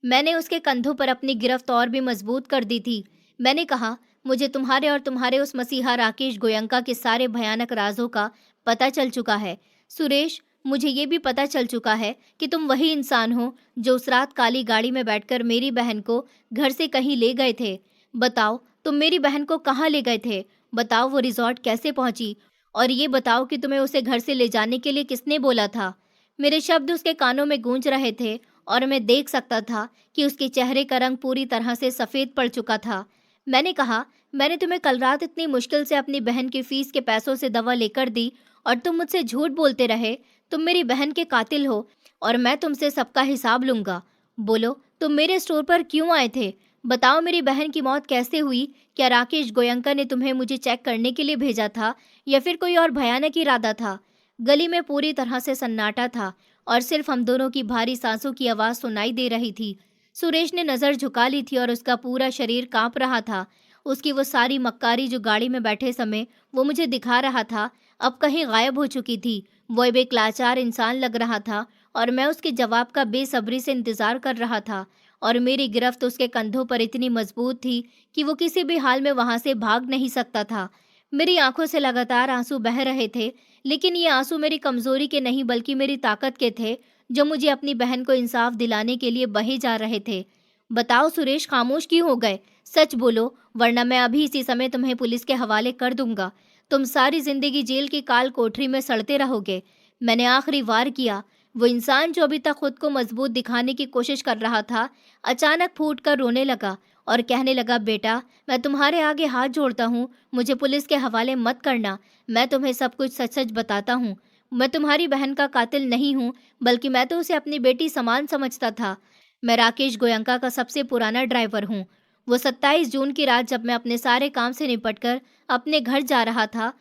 मैंने उसके कंधों पर अपनी गिरफ्त और भी मजबूत कर दी थी। मैंने कहा, मुझे तुम्हारे और तुम्हारे उस मसीहा राकेश गोयंका के सारे भयानक राजों का पता चल चुका है। सुरेश, मुझे ये भी पता चल चुका है कि तुम वही इंसान हो जो उस रात काली गाड़ी में बैठकर मेरी बहन को घर से कहीं ले गए थे। बताओ, तुम मेरी बहन को कहाँ ले गए थे? बताओ, वो रिजॉर्ट कैसे पहुंची? और ये बताओ कि तुम्हें उसे घर से ले जाने के लिए किसने बोला था? मेरे शब्द उसके कानों में गूंज रहे थे और मैं देख सकता था कि उसके चेहरे का रंग पूरी तरह से सफ़ेद पड़ चुका था। मैंने कहा, मैंने तुम्हें कल रात इतनी मुश्किल से अपनी बहन की फीस के पैसों से दवा लेकर दी और तुम मुझसे झूठ बोलते रहे। तुम मेरी बहन के कातिल हो और मैं तुमसे सबका हिसाब लूंगा। बोलो, तुम मेरे स्टोर पर क्यों आए थे? बताओ, मेरी बहन की मौत कैसे हुई? क्या राकेश गोयंका ने तुम्हें मुझे चेक करने के लिए भेजा था या फिर कोई और भयानक इरादा था? गली में पूरी तरह से सन्नाटा था और सिर्फ हम दोनों की भारी सांसों की आवाज़ सुनाई दे रही थी। सुरेश ने नज़र झुका ली थी और उसका पूरा शरीर कांप रहा था। उसकी वो सारी मक्कारी जो गाड़ी में बैठे समय वो मुझे दिखा रहा था, अब कहीं गायब हो चुकी थी। वो अब एक लाचार इंसान लग रहा था और मैं उसके जवाब का बेसब्री से इंतज़ार कर रहा था और मेरी गिरफ्त उसके कंधों पर इतनी मजबूत थी कि वो किसी भी हाल में वहाँ से भाग नहीं सकता था। मेरी आंखों से लगातार आंसू बह रहे थे, लेकिन ये आंसू मेरी कमज़ोरी के नहीं बल्कि मेरी ताकत के थे, जो मुझे अपनी बहन को इंसाफ दिलाने के लिए बहे जा रहे थे। बताओ सुरेश, खामोश क्यों हो गए? सच बोलो, वरना मैं अभी इसी समय तुम्हें पुलिस के हवाले कर दूंगा। तुम सारी जिंदगी जेल की काल कोठरी में सड़ते रहोगे। मैंने आखिरी वार किया। वो इंसान जो अभी तक खुद को मजबूत दिखाने की कोशिश कर रहा था, अचानक फूट कर रोने लगा और कहने लगा, बेटा, मैं तुम्हारे आगे हाथ जोड़ता हूँ, मुझे पुलिस के हवाले मत करना। मैं तुम्हें सब कुछ सच सच बताता हूँ। मैं तुम्हारी बहन का कातिल नहीं हूँ, बल्कि मैं तो उसे अपनी बेटी समान समझता था। मैं राकेश गोयंका का सबसे पुराना ड्राइवर हूँ। वो 27 जून की रात जब मैं अपने सारे काम से निपटकर अपने घर जा रहा था,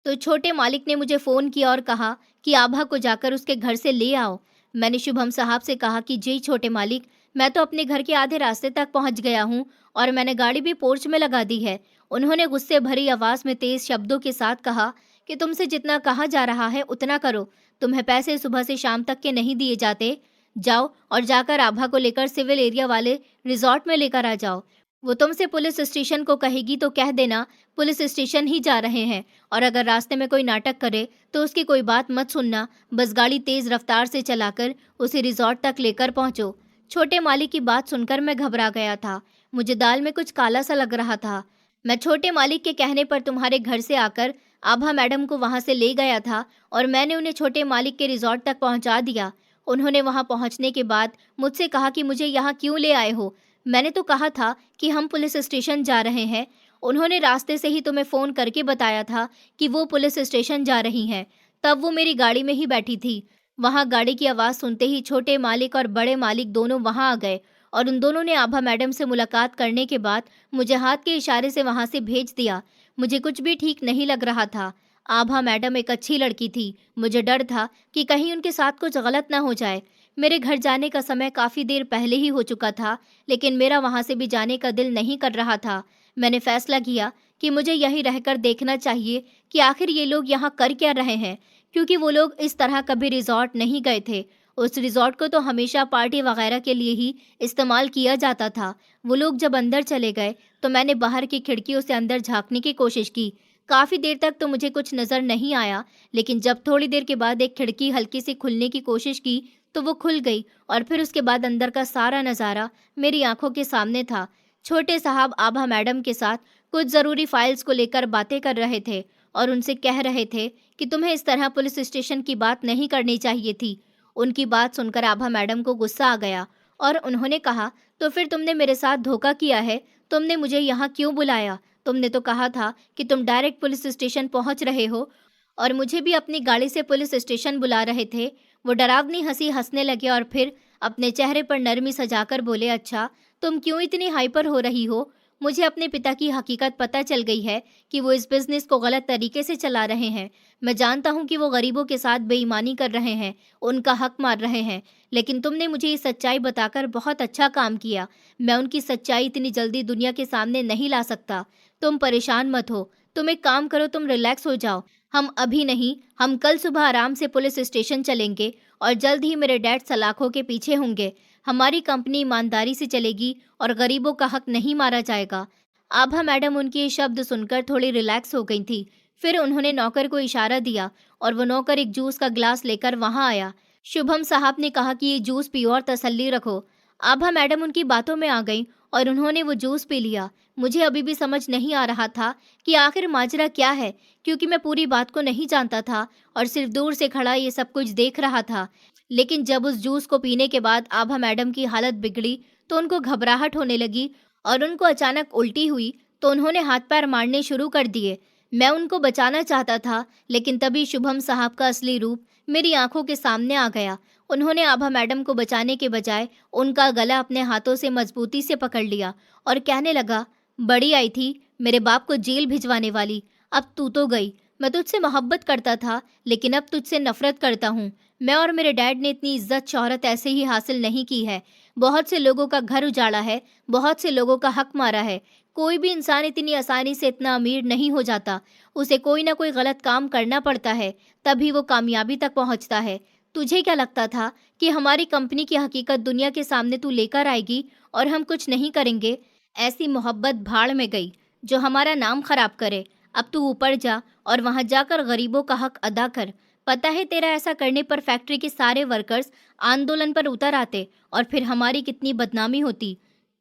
तो छोटे मालिक ने मुझे फ़ोन किया और कहा कि आभा को जाकर उसके घर से ले आओ। मैंने शुभम साहब से कहा कि जी छोटे मालिक, मैं तो अपने घर के आधे रास्ते तक पहुंच गया हूं और मैंने गाड़ी भी पोर्च में लगा दी है। उन्होंने गुस्से भरी आवाज़ में तेज़ शब्दों के साथ कहा कि तुमसे जितना कहा जा रहा है उतना करो। तुम्हें पैसे सुबह से शाम तक के नहीं दिए जाते। जाओ और जाकर आभा को लेकर सिविल एरिया वाले रिजॉर्ट में लेकर आ जाओ। वो तुमसे पुलिस स्टेशन को कहेगी तो कह देना पुलिस स्टेशन ही जा रहे हैं, और अगर रास्ते में कोई नाटक करे तो उसकी कोई बात मत सुनना। बस गाड़ी तेज रफ्तार से चलाकर उसे रिजॉर्ट तक लेकर पहुंचो। छोटे मालिक की बात सुनकर मैं घबरा गया था। मुझे दाल में कुछ काला सा लग रहा था। मैं छोटे मालिक के कहने पर तुम्हारे घर से आकर आभा मैडम को वहां से ले गया था और मैंने उन्हें छोटे मालिक के रिजॉर्ट तक पहुंचा दिया। उन्होंने वहां पहुंचने के बाद मुझसे कहा कि मुझे यहाँ क्यों ले आए हो। मैंने तो कहा था कि हम पुलिस स्टेशन जा रहे हैं। उन्होंने रास्ते से ही तुम्हें फ़ोन करके बताया था कि वो पुलिस स्टेशन जा रही हैं। तब वो मेरी गाड़ी में ही बैठी थी। वहाँ गाड़ी की आवाज़ सुनते ही छोटे मालिक और बड़े मालिक दोनों वहाँ आ गए और उन दोनों ने आभा मैडम से मुलाकात करने के बाद मुझे हाथ के इशारे से वहाँ से भेज दिया। मुझे कुछ भी ठीक नहीं लग रहा था। आभा मैडम एक अच्छी लड़की थी। मुझे डर था कि कहीं उनके साथ कुछ गलत ना हो जाए। मेरे घर जाने का समय काफ़ी देर पहले ही हो चुका था, लेकिन मेरा वहाँ से भी जाने का दिल नहीं कर रहा था। मैंने फैसला किया कि मुझे यहीं रहकर देखना चाहिए कि आखिर ये लोग यहाँ कर क्या रहे हैं, क्योंकि वो लोग इस तरह कभी रिजॉर्ट नहीं गए थे। उस रिजॉर्ट को तो हमेशा पार्टी वगैरह के लिए ही इस्तेमाल किया जाता था। वो लोग जब अंदर चले गए तो मैंने बाहर की खिड़कियों से अंदर झांकने की कोशिश की। काफ़ी देर तक तो मुझे कुछ नज़र नहीं आया, लेकिन जब थोड़ी देर के बाद एक खिड़की हल्की सी खुलने की कोशिश की तो वो खुल गई और फिर उसके बाद अंदर का सारा नज़ारा मेरी आंखों के सामने था। छोटे साहब आभा मैडम के साथ कुछ ज़रूरी फाइल्स को लेकर बातें कर रहे थे और उनसे कह रहे थे कि तुम्हें इस तरह पुलिस स्टेशन की बात नहीं करनी चाहिए थी। उनकी बात सुनकर आभा मैडम को गुस्सा आ गया और उन्होंने कहा, तो फिर तुमने मेरे साथ धोखा किया है। तुमने मुझे यहाँ क्यों बुलाया? तुमने तो कहा था कि तुम डायरेक्ट पुलिस स्टेशन पहुँच रहे हो और मुझे भी अपनी गाड़ी से पुलिस स्टेशन बुला रहे थे। वो डरावनी हंसी हंसने लगे और फिर अपने चेहरे पर नरमी सजाकर बोले, अच्छा, तुम क्यों इतनी हाइपर हो रही हो? मुझे अपने पिता की हकीकत पता चल गई है कि वो इस बिजनेस को गलत तरीके से चला रहे हैं। मैं जानता हूँ कि वो गरीबों के साथ बेईमानी कर रहे हैं, उनका हक मार रहे हैं, लेकिन तुमने मुझे ये सच्चाई बताकर बहुत अच्छा काम किया। मैं उनकी सच्चाई इतनी जल्दी दुनिया के सामने नहीं ला सकता। तुम परेशान मत हो। तुम एक काम करो, तुम रिलैक्स हो जाओ। हम अभी नहीं, हम कल सुबह आराम से पुलिस स्टेशन चलेंगे और जल्द ही मेरे डैड सलाखों के पीछे होंगे। हमारी कंपनी ईमानदारी से चलेगी और गरीबों का हक नहीं मारा जाएगा। आभा मैडम उनके ये शब्द सुनकर थोड़ी रिलैक्स हो गई थी। फिर उन्होंने नौकर को इशारा दिया और वो नौकर एक जूस का ग्लास लेकर वहां आया। शुभम साहब ने कहा कि ये जूस पियो और तसल्ली रखो। आभा मैडम उनकी बातों में आ गई और उन्होंने वो जूस पी लिया। मुझे अभी भी समझ नहीं आ रहा था कि आखिर माजरा क्या है, क्योंकि मैं पूरी बात को नहीं जानता था और सिर्फ दूर से खड़ा ये सब कुछ देख रहा था। लेकिन जब उस जूस को पीने के बाद आभा मैडम की हालत बिगड़ी तो उनको घबराहट होने लगी और उनको अचानक उल्टी हुई, तो उन्होंने हाथ पैर मारने शुरू कर दिए। मैं उनको बचाना चाहता था, लेकिन तभी शुभम साहब का असली रूप मेरी आंखों के सामने आ गया। उन्होंने आभा मैडम को बचाने के बजाय उनका गला अपने हाथों से मजबूती से पकड़ लिया और कहने लगा, बड़ी आई थी मेरे बाप को जेल भिजवाने वाली, अब तू तो गई। मैं तुझसे मोहब्बत करता था, लेकिन अब तुझसे नफरत करता हूँ। मैं और मेरे डैड ने इतनी इज्जत शोहरत ऐसे ही हासिल नहीं की है। बहुत से लोगों का घर उजाड़ा है, बहुत से लोगों का हक मारा है। कोई भी इंसान इतनी आसानी से इतना अमीर नहीं हो जाता। उसे कोई ना कोई गलत काम करना पड़ता है, तभी वो कामयाबी तक पहुंचता है। तुझे क्या लगता था कि हमारी कंपनी की हकीकत दुनिया के सामने तू लेकर आएगी और हम कुछ नहीं करेंगे? ऐसी मोहब्बत भाड़ में गई जो हमारा नाम खराब करे। अब तू ऊपर जा और वहां जाकर गरीबों का हक अदा कर। पता है तेरा ऐसा करने पर फैक्ट्री के सारे वर्कर्स आंदोलन पर उतर आते और फिर हमारी कितनी बदनामी होती।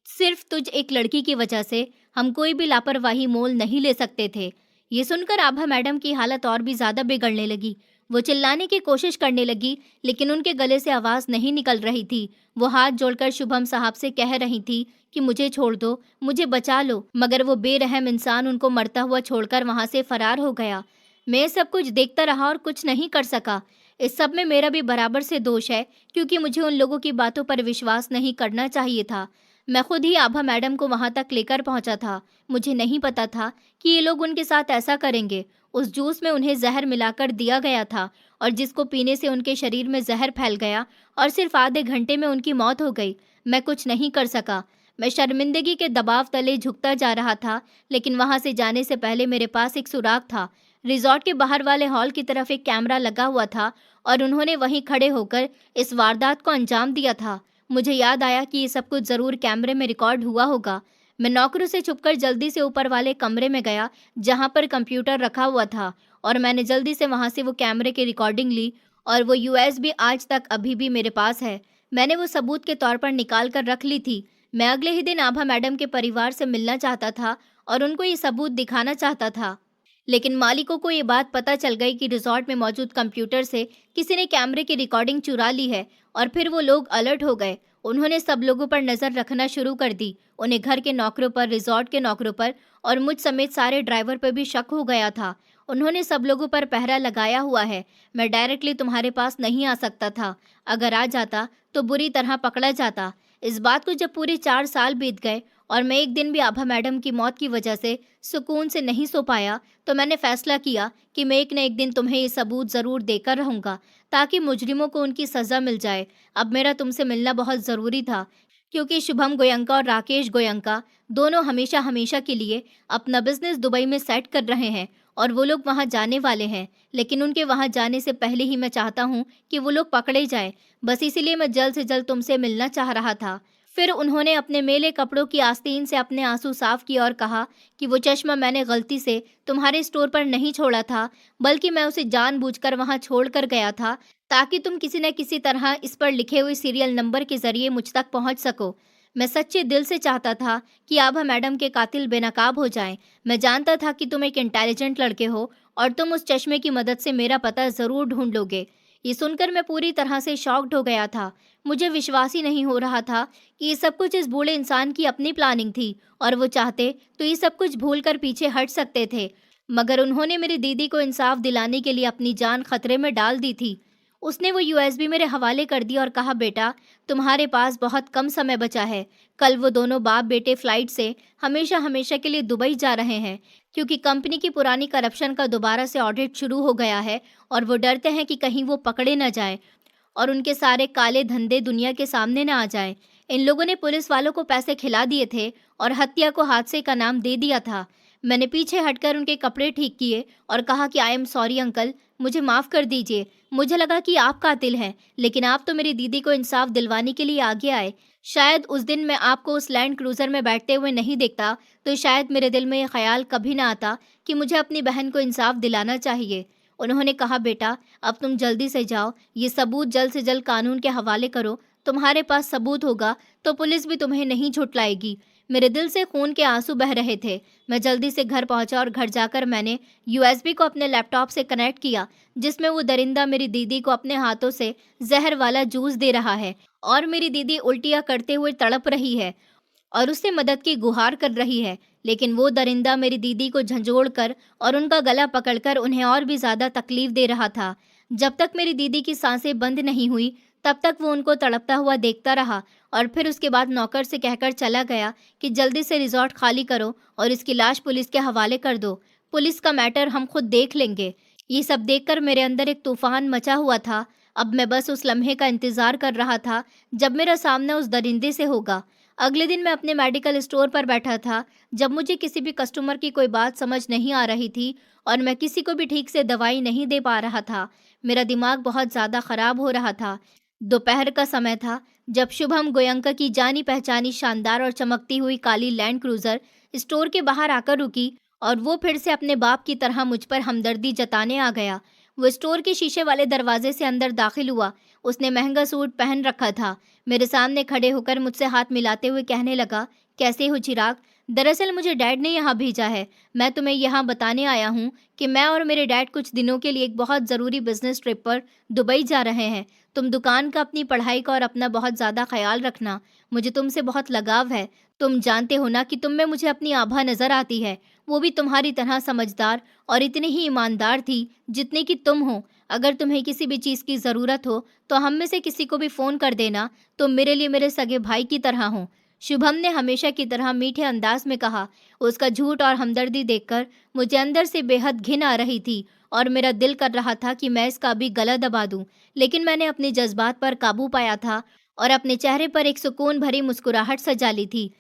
सिर्फ तुझ एक लड़की की वजह से हम कोई भी लापरवाही मोल नहीं ले सकते थे। ये सुनकर आभा मैडम की हालत और भी ज्यादा बिगड़ने लगी। वो चिल्लाने की कोशिश करने लगी, लेकिन उनके गले से आवाज नहीं निकल रही थी। वो हाथ जोड़कर शुभम साहब से कह रही थी कि मुझे छोड़ दो, मुझे बचा लो, मगर वो बेरहम इंसान उनको मरता हुआ छोड़कर वहां से फरार हो गया। मैं सब कुछ देखता रहा और कुछ नहीं कर सका। इस सब में मेरा भी बराबर से दोष है, क्योंकि मुझे उन लोगों की बातों पर विश्वास नहीं करना चाहिए था। मैं खुद ही आभा मैडम को वहां तक लेकर पहुंचा था। मुझे नहीं पता था कि ये लोग उनके साथ ऐसा करेंगे। उस जूस में उन्हें जहर मिलाकर दिया गया था, और जिसको पीने से उनके शरीर में जहर फैल गया और सिर्फ आधे घंटे में उनकी मौत हो गई। मैं कुछ नहीं कर सका। मैं शर्मिंदगी के दबाव तले झुकता जा रहा था, लेकिन वहां से जाने से पहले मेरे पास एक सुराग था। रिजॉर्ट के बाहर वाले हॉल की तरफ एक कैमरा लगा हुआ था, और उन्होंने वहीं खड़े होकर इस वारदात को अंजाम दिया था। मुझे याद आया कि ये सब कुछ जरूर कैमरे में रिकॉर्ड हुआ होगा। मैं नौकरों से छुपकर जल्दी से ऊपर वाले कमरे में गया, जहां पर कंप्यूटर रखा हुआ था, और मैंने जल्दी से वहां से वो कैमरे की रिकॉर्डिंग ली, और वो यूएसबी आज तक अभी भी मेरे पास है। मैंने वो सबूत के तौर पर निकाल कर रख ली थी। मैं अगले ही दिन आभा मैडम के परिवार से मिलना चाहता था और उनको ये सबूत दिखाना चाहता था। लेकिन मालिकों को ये बात पता चल गई कि रिजॉर्ट में मौजूद कंप्यूटर से किसी ने कैमरे की रिकॉर्डिंग चुरा ली है, और फिर वो लोग अलर्ट हो गए। उन्होंने सब लोगों पर नजर रखना शुरू कर दी। उन्हें घर के नौकरों पर, रिजॉर्ट के नौकरों पर और मुझ समेत सारे ड्राइवर पर भी शक हो गया था। उन्होंने सब लोगों पर पहरा लगाया हुआ है। मैं डायरेक्टली तुम्हारे पास नहीं आ सकता था। अगर आ जाता तो बुरी तरह पकड़ा जाता। इस बात को जब पूरे 4 साल बीत गए और मैं एक दिन भी आभा मैडम की मौत की वजह से सुकून से नहीं सो पाया, तो मैंने फैसला किया कि मैं एक न एक दिन तुम्हें ये सबूत ज़रूर देकर रहूँगा, ताकि मुजरिमों को उनकी सज़ा मिल जाए। अब मेरा तुमसे मिलना बहुत ज़रूरी था, क्योंकि शुभम गोयंका और राकेश गोयंका दोनों हमेशा हमेशा के लिए अपना बिजनेस दुबई में सेट कर रहे हैं, और वो लोग वहाँ जाने वाले हैं। लेकिन उनके वहाँ जाने से पहले ही मैं चाहता हूँ कि वो लोग पकड़े जाएं। बस इसीलिए मैं जल्द से जल्द तुमसे मिलना चाह रहा था। फिर उन्होंने अपने मेले कपड़ों की आस्तीन से अपने आंसू साफ किए और कहा कि वो चश्मा मैंने गलती से तुम्हारे स्टोर पर नहीं छोड़ा था, बल्कि मैं उसे जानबूझकर वहां छोड़ कर गया था, ताकि तुम किसी न किसी तरह इस पर लिखे हुए सीरियल नंबर के जरिए मुझ तक पहुंच सको। मैं सच्चे दिल से चाहता था कि आभा मैडम के कातिल बेनकाब हो जाएं। मैं जानता था कि तुम एक इंटेलिजेंट लड़के हो, और तुम उस चश्मे की मदद से मेरा पता जरूर ढूंढ लोगे। ये सुनकर मैं पूरी तरह से शॉक्ड हो गया था। मुझे विश्वास ही नहीं हो रहा था कि ये सब कुछ इस बूढ़े इंसान की अपनी प्लानिंग थी, और वो चाहते तो ये सब कुछ भूलकर पीछे हट सकते थे। मगर उन्होंने मेरी दीदी को इंसाफ दिलाने के लिए अपनी जान खतरे में डाल दी थी। उसने वो यूएसबी मेरे हवाले कर दी और कहा, बेटा, तुम्हारे पास बहुत कम समय बचा है। कल वो दोनों बाप बेटे फ्लाइट से हमेशा हमेशा के लिए दुबई जा रहे हैं, क्योंकि कंपनी की पुरानी करप्शन का दोबारा से ऑडिट शुरू हो गया है, और वो डरते हैं कि कहीं वो पकड़े न जाएं और उनके सारे काले धंधे दुनिया के सामने न आ जाएं। इन लोगों ने पुलिस वालों को पैसे खिला दिए थे और हत्या को हादसे का नाम दे दिया था। मैंने पीछे हटकर उनके कपड़े ठीक किए और कहा कि आई एम सॉरी अंकल, मुझे माफ़ कर दीजिए। मुझे लगा कि आप कातिल हैं, लेकिन आप तो मेरी दीदी को इंसाफ दिलवाने के लिए आगे आए। शायद उस दिन मैं आपको उस लैंड क्रूज़र में बैठते हुए नहीं देखता, तो शायद मेरे दिल में ये ख्याल कभी ना आता कि मुझे अपनी बहन को इंसाफ दिलाना चाहिए। उन्होंने कहा, बेटा, अब तुम जल्दी से जाओ, ये सबूत जल्द से जल्द कानून के हवाले करो। तुम्हारे पास सबूत होगा तो पुलिस भी तुम्हें नहीं झुठलाएगी। मेरे दिल से खून के आंसू बह रहे थे। मैं जल्दी से घर पहुंचा और घर जाकर मैंने यूएसबी को अपने लैपटॉप से कनेक्ट किया, जिसमें वो दरिंदा मेरी दीदी को अपने हाथों से जहर वाला जूस दे रहा है, और मेरी दीदी उल्टियां करते हुए तड़प रही है और उससे मदद की गुहार कर रही है। लेकिन वो दरिंदा मेरी दीदी को झंझोड़कर और उनका गला पकड़कर उन्हें और भी ज्यादा तकलीफ दे रहा था। जब तक मेरी दीदी की सांसें बंद नहीं हुई, तब तक वो उनको तड़पता हुआ देखता रहा, और फिर उसके बाद नौकर से कहकर चला गया कि जल्दी से रिजॉर्ट खाली करो और इसकी लाश पुलिस के हवाले कर दो। पुलिस का मैटर हम खुद देख लेंगे। ये सब देखकर मेरे अंदर एक तूफान मचा हुआ था। अब मैं बस उस लम्हे का इंतजार कर रहा था जब मेरा सामना उस दरिंदे से होगा। अगले दिन मैं अपने मेडिकल स्टोर पर बैठा था, जब मुझे किसी भी कस्टमर की कोई बात समझ नहीं आ रही थी और मैं किसी को भी ठीक से दवाई नहीं दे पा रहा था। मेरा दिमाग बहुत ज़्यादा ख़राब हो रहा था। दोपहर का समय था जब शुभम गोयंका की जानी पहचानी शानदार और चमकती हुई काली लैंड क्रूज़र स्टोर के बाहर आकर रुकी, और वो फिर से अपने बाप की तरह मुझ पर हमदर्दी जताने आ गया। वो स्टोर के शीशे वाले दरवाजे से अंदर दाखिल हुआ। उसने महंगा सूट पहन रखा था। मेरे सामने खड़े होकर मुझसे हाथ मिलाते हुए कहने लगा, कैसे हो चिराग? दरअसल मुझे डैड ने यहाँ भेजा है। मैं तुम्हें यहाँ बताने आया हूँ कि मैं और मेरे डैड कुछ दिनों के लिए एक बहुत ज़रूरी बिजनेस ट्रिप पर दुबई जा रहे हैं। तुम दुकान का, अपनी पढ़ाई का और अपना बहुत ज़्यादा ख्याल रखना। मुझे तुमसे बहुत लगाव है। तुम जानते हो ना कि तुम में मुझे अपनी आभा नज़र आती है। वो भी तुम्हारी तरह समझदार और इतनी ही ईमानदार थी जितनी कि तुम हो। अगर तुम्हें किसी भी चीज़ की ज़रूरत हो तो हम में से किसी को भी फ़ोन कर देना। तुम मेरे लिए मेरे सगे भाई की तरह हो। शुभम ने हमेशा की तरह मीठे अंदाज में कहा। उसका झूठ और हमदर्दी देखकर मुझे अंदर से बेहद घिन आ रही थी और मेरा दिल कर रहा था कि मैं इसका भी गला दबा दूं। लेकिन मैंने अपने जज्बात पर काबू पाया था और अपने चेहरे पर एक सुकून भरी मुस्कुराहट सजा ली थी।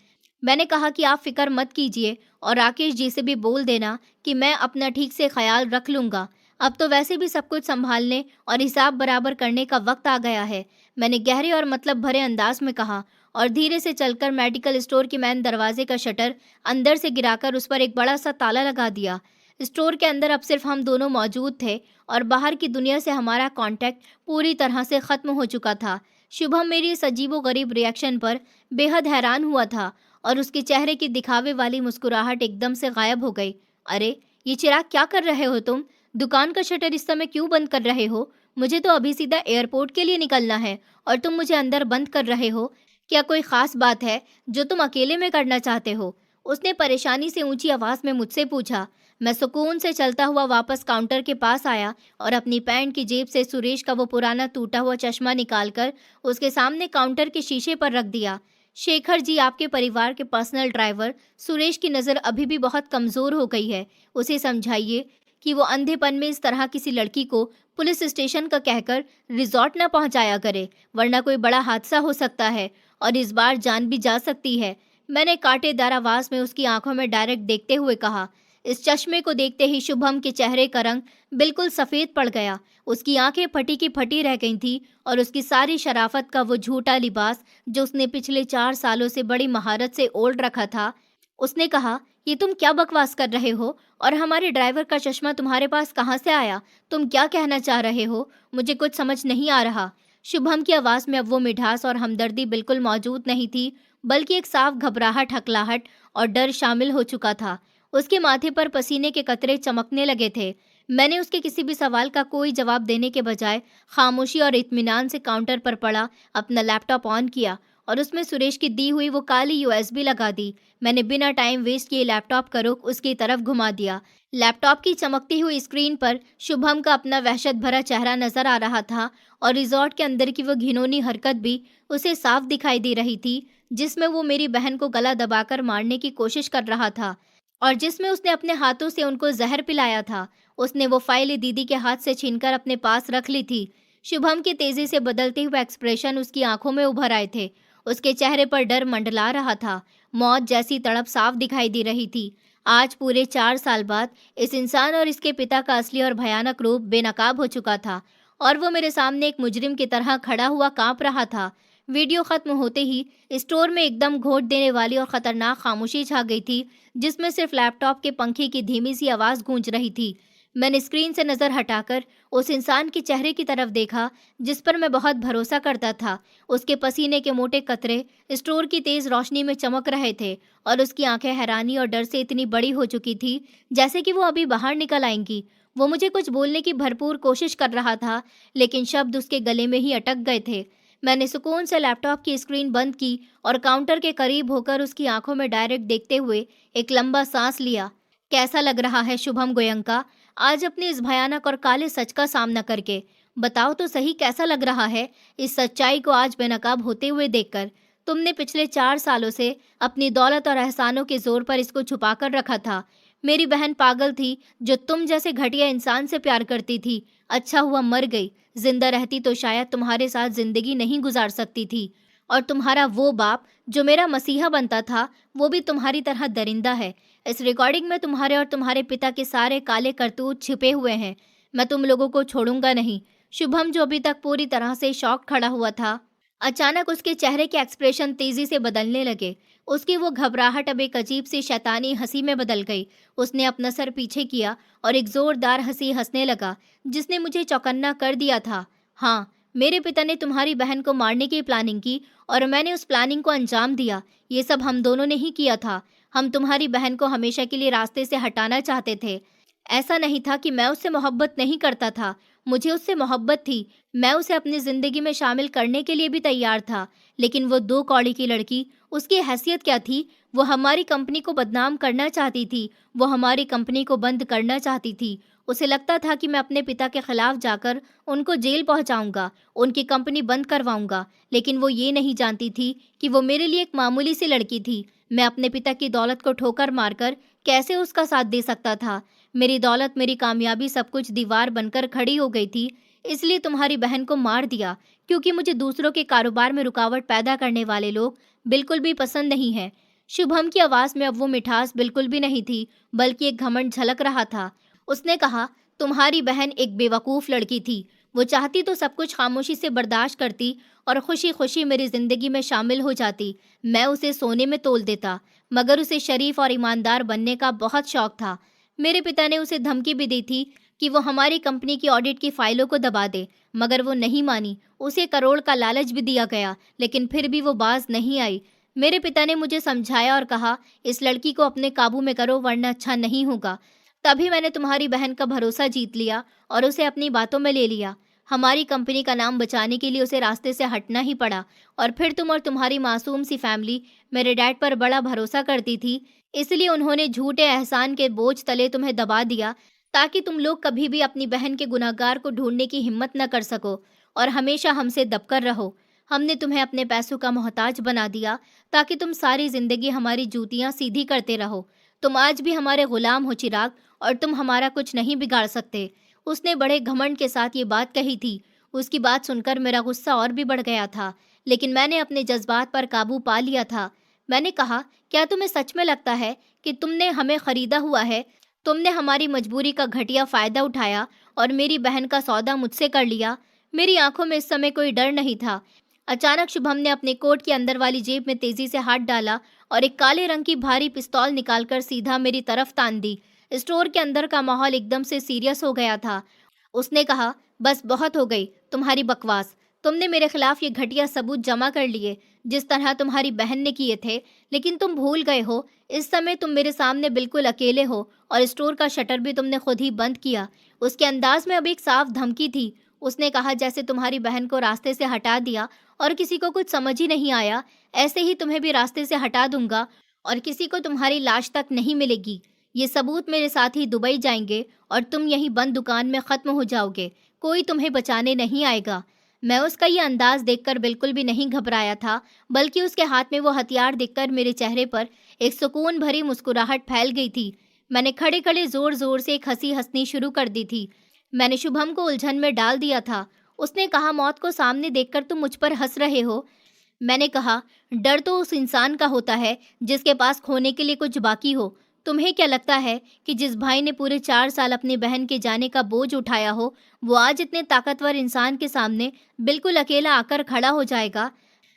मैंने कहा कि आप फिक्र मत कीजिए और राकेश जी से भी बोल देना कि मैं अपना ठीक से ख्याल रख लूँगा। अब तो वैसे भी सब कुछ सँभालने और हिसाब बराबर करने का वक़्त आ गया है। मैंने गहरे और मतलब भरे अंदाज में कहा और धीरे से चलकर मेडिकल स्टोर के मेन दरवाजे का शटर अंदर से गिराकर उस पर एक बड़ा-सा ताला लगा दिया। स्टोर के अंदर अब सिर्फ हम दोनों मौजूद थे और बाहर की दुनिया से हमारा कॉन्टैक्ट पूरी तरह से ख़त्म हो चुका था। शुभम मेरी इस अजीबो-गरीब रिएक्शन पर बेहद हैरान हुआ था और उसके चेहरे की दिखावे वाली मुस्कुराहट एकदम से गायब हो गई। अरे, ये चिराग, क्या कर रहे हो तुम? दुकान का शटर इस समय क्यों बंद कर रहे हो? मुझे तो अभी सीधा एयरपोर्ट के लिए निकलना है और तुम मुझे अंदर बंद कर रहे हो। क्या कोई खास बात है जो तुम अकेले में करना चाहते हो? उसने परेशानी से ऊंची आवाज में मुझसे पूछा। मैं सुकून से चलता हुआ वापस काउंटर के पास आया और अपनी पैंट की जेब से सुरेश का वो पुराना टूटा हुआ चश्मा निकालकर उसके सामने काउंटर के शीशे पर रख दिया। शेखर जी, आपके परिवार के पर्सनल ड्राइवर सुरेश की नज़र अभी भी बहुत कमज़ोर हो गई है। उसे समझाइए कि वो अंधेपन में इस तरह किसी लड़की को पुलिस स्टेशन का कहकर रिजॉर्ट न पहुंचाया करे, वरना कोई बड़ा हादसा हो सकता है और इस बार जान भी जा सकती है। मैंने कांटेदार आवाज़ में उसकी आंखों में डायरेक्ट देखते हुए कहा। इस चश्मे को देखते ही शुभम के चेहरे का रंग बिल्कुल सफ़ेद पड़ गया। उसकी आंखें फटी की फटी रह गई थी और उसकी सारी शराफत का वो झूठा लिबास जो उसने पिछले 4 सालों से बड़ी महारत से ओढ़ रखा था। उसने कहा, ये तुम क्या बकवास कर रहे हो और हमारे ड्राइवर का चश्मा तुम्हारे पास कहाँ से आया? तुम क्या कहना चाह रहे हो? मुझे कुछ समझ नहीं आ रहा। शुभम की आवाज़ में अब वो मिठास और हमदर्दी बिल्कुल मौजूद नहीं थी, बल्कि एक साफ घबराहट, हकलाहट और डर शामिल हो चुका था। उसके माथे पर पसीने के कतरे चमकने लगे थे। मैंने उसके किसी भी सवाल का कोई जवाब देने के बजाय खामोशी और इत्मीनान से काउंटर पर पड़ा अपना लैपटॉप ऑन किया और उसमें सुरेश की दी हुई वो काली यूएसबी लगा दी। मैंने बिना टाइम वेस्ट किए लैपटॉप का रुख उसकी तरफ घुमा दिया। लैपटॉप की चमकती हुई स्क्रीन पर शुभम का अपना वहशत भरा चेहरा नजर आ रहा था और रिजॉर्ट के अंदर की वो घिनौनी हरकत भी उसे साफ दिखाई दे रही थी, जिसमें वो मेरी बहन को गला दबाकर मारने की कोशिश कर रहा था और जिसमें उसने अपने हाथों से उनको जहर पिलाया था। उसने वो फाइलें दीदी के हाथ से छीनकर अपने पास रख ली थी। शुभम के तेजी से बदलते हुए एक्सप्रेशन उसकी आंखों में उभर आए थे। उसके चेहरे पर डर मंडला रहा था। मौत जैसी तड़प साफ दिखाई दे रही थी। आज पूरे 4 साल बाद इस इंसान और इसके पिता का असली और भयानक रूप बेनकाब हो चुका था और वो मेरे सामने एक मुजरिम की तरह खड़ा हुआ कांप रहा था। वीडियो खत्म होते ही स्टोर में एकदम घोट देने वाली और खतरनाक खामोशी छा गई थी, जिसमें सिर्फ लैपटॉप के पंखे की धीमी सी आवाज़ गूंज रही थी। मैंने स्क्रीन से नज़र हटाकर उस इंसान के चेहरे की तरफ देखा जिस पर मैं बहुत भरोसा करता था। उसके पसीने के मोटे कतरे स्टोर की तेज़ रोशनी में चमक रहे थे और उसकी आंखें हैरानी और डर से इतनी बड़ी हो चुकी थी जैसे कि वो अभी बाहर निकल आएंगी। वो मुझे कुछ बोलने की भरपूर कोशिश कर रहा था, लेकिन शब्द उसके गले में ही अटक गए थे। मैंने सुकून से लैपटॉप की स्क्रीन बंद की और काउंटर के करीब होकर उसकी आंखों में डायरेक्ट देखते हुए एक लंबा सांस लिया। कैसा लग रहा है शुभम गोयंका, आज अपने इस भयानक और काले सच का सामना करके? बताओ तो सही, कैसा लग रहा है इस सच्चाई को आज बेनकाब होते हुए देखकर? तुमने पिछले 4 सालों से अपनी दौलत और एहसानों के जोर पर इसको छुपा कर रखा था। मेरी बहन पागल थी जो तुम जैसे घटिया इंसान से प्यार करती थी। अच्छा हुआ मर गई। जिंदा रहती तो शायद तुम्हारे साथ जिंदगी नहीं गुजार सकती थी। और तुम्हारा वो बाप जो मेरा मसीहा बनता था, वो भी तुम्हारी तरह दरिंदा है। इस रिकॉर्डिंग में तुम्हारे और तुम्हारे पिता के सारे काले करतूत छिपे हुए हैं। मैं तुम लोगों को छोड़ूंगा नहीं। शुभम, जो अभी तक पूरी तरह से शॉक खड़ा हुआ था, अचानक उसके चेहरे के एक्सप्रेशन तेजी से बदलने लगे। उसकी वो घबराहट अब एक अजीब सी शैतानी हंसी में बदल गई। उसने अपना सर पीछे किया और एक जोरदार हंसी हंसने लगा, जिसने मुझे चौकन्ना कर दिया था। हाँ, मेरे पिता ने तुम्हारी बहन को मारने की प्लानिंग की और मैंने उस प्लानिंग को अंजाम दिया। ये सब हम दोनों ने ही किया था। हम तुम्हारी बहन को हमेशा के लिए रास्ते से हटाना चाहते थे। ऐसा नहीं था कि मैं उससे मोहब्बत नहीं करता था, मुझे उससे मोहब्बत थी। मैं उसे अपनी ज़िंदगी में शामिल करने के लिए भी तैयार था। लेकिन वो 2 कौड़ी की लड़की, उसकी हैसियत क्या थी? वो हमारी कंपनी को बदनाम करना चाहती थी, वो हमारी कंपनी को बंद करना चाहती थी। उसे लगता था कि मैं अपने पिता के खिलाफ जाकर उनको जेल पहुंचाऊंगा, उनकी कंपनी बंद करवाऊंगा। लेकिन वो ये नहीं जानती थी कि वो मेरे लिए एक मामूली सी लड़की थी। मैं अपने पिता की दौलत को ठोकर मारकर कैसे उसका साथ दे सकता था? मेरी दौलत, मेरी कामयाबी, सब कुछ दीवार बनकर खड़ी हो गई थी। इसलिए तुम्हारी बहन को मार दिया, क्योंकि मुझे दूसरों के कारोबार में रुकावट पैदा करने वाले लोग बिल्कुल भी पसंद नहीं है। शुभम की आवाज़ में अब वो मिठास बिल्कुल भी नहीं थी, बल्कि एक घमंड झलक रहा था। उसने कहा, तुम्हारी बहन एक बेवकूफ़ लड़की थी। वो चाहती तो सब कुछ खामोशी से बर्दाश्त करती और खुशी-खुशी मेरी ज़िंदगी में शामिल हो जाती। मैं उसे सोने में तोल देता, मगर उसे शरीफ और ईमानदार बनने का बहुत शौक था। मेरे पिता ने उसे धमकी भी दी थी कि वो हमारी कंपनी की ऑडिट की फाइलों को दबा दे, मगर वो नहीं मानी। उसे करोड़ का लालच भी दिया गया, लेकिन फिर भी वो बाज नहीं आई। मेरे पिता ने मुझे समझाया और कहा, इस लड़की को अपने काबू में करो, वरना अच्छा नहीं होगा। तभी मैंने तुम्हारी बहन का भरोसा जीत लिया और उसे अपनी बातों में ले लिया। हमारी कंपनी का नाम बचाने के लिए उसे रास्ते से हटना ही पड़ा। और फिर तुम और तुम्हारी मासूम सी फैमिली मेरे डैड पर बड़ा भरोसा करती थी, इसलिए उन्होंने झूठे एहसान के बोझ तले तुम्हें दबा दिया, ताकि तुम लोग कभी भी अपनी बहन के गुनहगार को ढूंढने की हिम्मत न कर सको और हमेशा हमसे दबकर रहो। हमने तुम्हें अपने पैसों का मोहताज बना दिया, ताकि तुम सारी जिंदगी हमारी जूतियां सीधी करते रहो। तुम आज भी हमारे गुलाम हो चिराग, और तुम हमारा कुछ नहीं बिगाड़ सकते। उसने बड़े घमंड के साथ ये बात कही थी। उसकी बात सुनकर मेरा गुस्सा और भी बढ़ गया था, लेकिन मैंने अपने जज्बात पर काबू पा लिया था। मैंने कहा, क्या तुम्हें सच में लगता है कि तुमने हमें खरीदा हुआ है? तुमने हमारी मजबूरी का घटिया फायदा उठाया और मेरी बहन का सौदा मुझसे कर लिया। मेरी आंखों में इस समय कोई डर नहीं था। अचानक शुभम ने अपने कोट के अंदर वाली जेब में तेजी से हाथ डाला और एक काले रंग की भारी पिस्तौल निकालकर सीधा मेरी तरफ तान दी। स्टोर के अंदर का माहौल एकदम से सीरियस हो गया था। उसने कहा, बस बहुत हो गई तुम्हारी बकवास। तुमने मेरे खिलाफ ये घटिया सबूत जमा कर लिए, जिस तरह तुम्हारी बहन ने किए थे। लेकिन तुम भूल गए हो, इस समय तुम मेरे सामने बिल्कुल अकेले हो और स्टोर का शटर भी तुमने खुद ही बंद किया। उसके अंदाज में अब एक साफ धमकी थी। उसने कहा, जैसे तुम्हारी बहन को रास्ते से हटा दिया और किसी को कुछ समझ ही नहीं आया, ऐसे ही तुम्हें भी रास्ते से हटा दूंगा और किसी को तुम्हारी लाश तक नहीं मिलेगी। ये सबूत मेरे साथ ही दुबई जाएंगे और तुम यहीं बंद दुकान में खत्म हो जाओगे। कोई तुम्हें बचाने नहीं आएगा। मैं उसका ये अंदाज देखकर बिल्कुल भी नहीं घबराया था, बल्कि उसके हाथ में वो हथियार देखकर मेरे चेहरे पर एक सुकून भरी मुस्कुराहट फैल गई थी। मैंने खड़े खड़े जोर जोर से एक हंसी हंसनी शुरू कर दी थी। मैंने शुभम को उलझन में डाल दिया था। उसने कहा, मौत को सामने देखकर तुम मुझ पर हंस रहे हो। मैंने कहा, डर तो उस इंसान का होता है जिसके पास खोने के लिए कुछ बाकी हो। तुम्हें क्या लगता है कि जिस भाई ने पूरे 4 साल अपनी बहन के जाने का बोझ उठाया हो, वो आज इतने ताकतवर इंसान के सामने बिल्कुल अकेला आकर खड़ा हो जाएगा?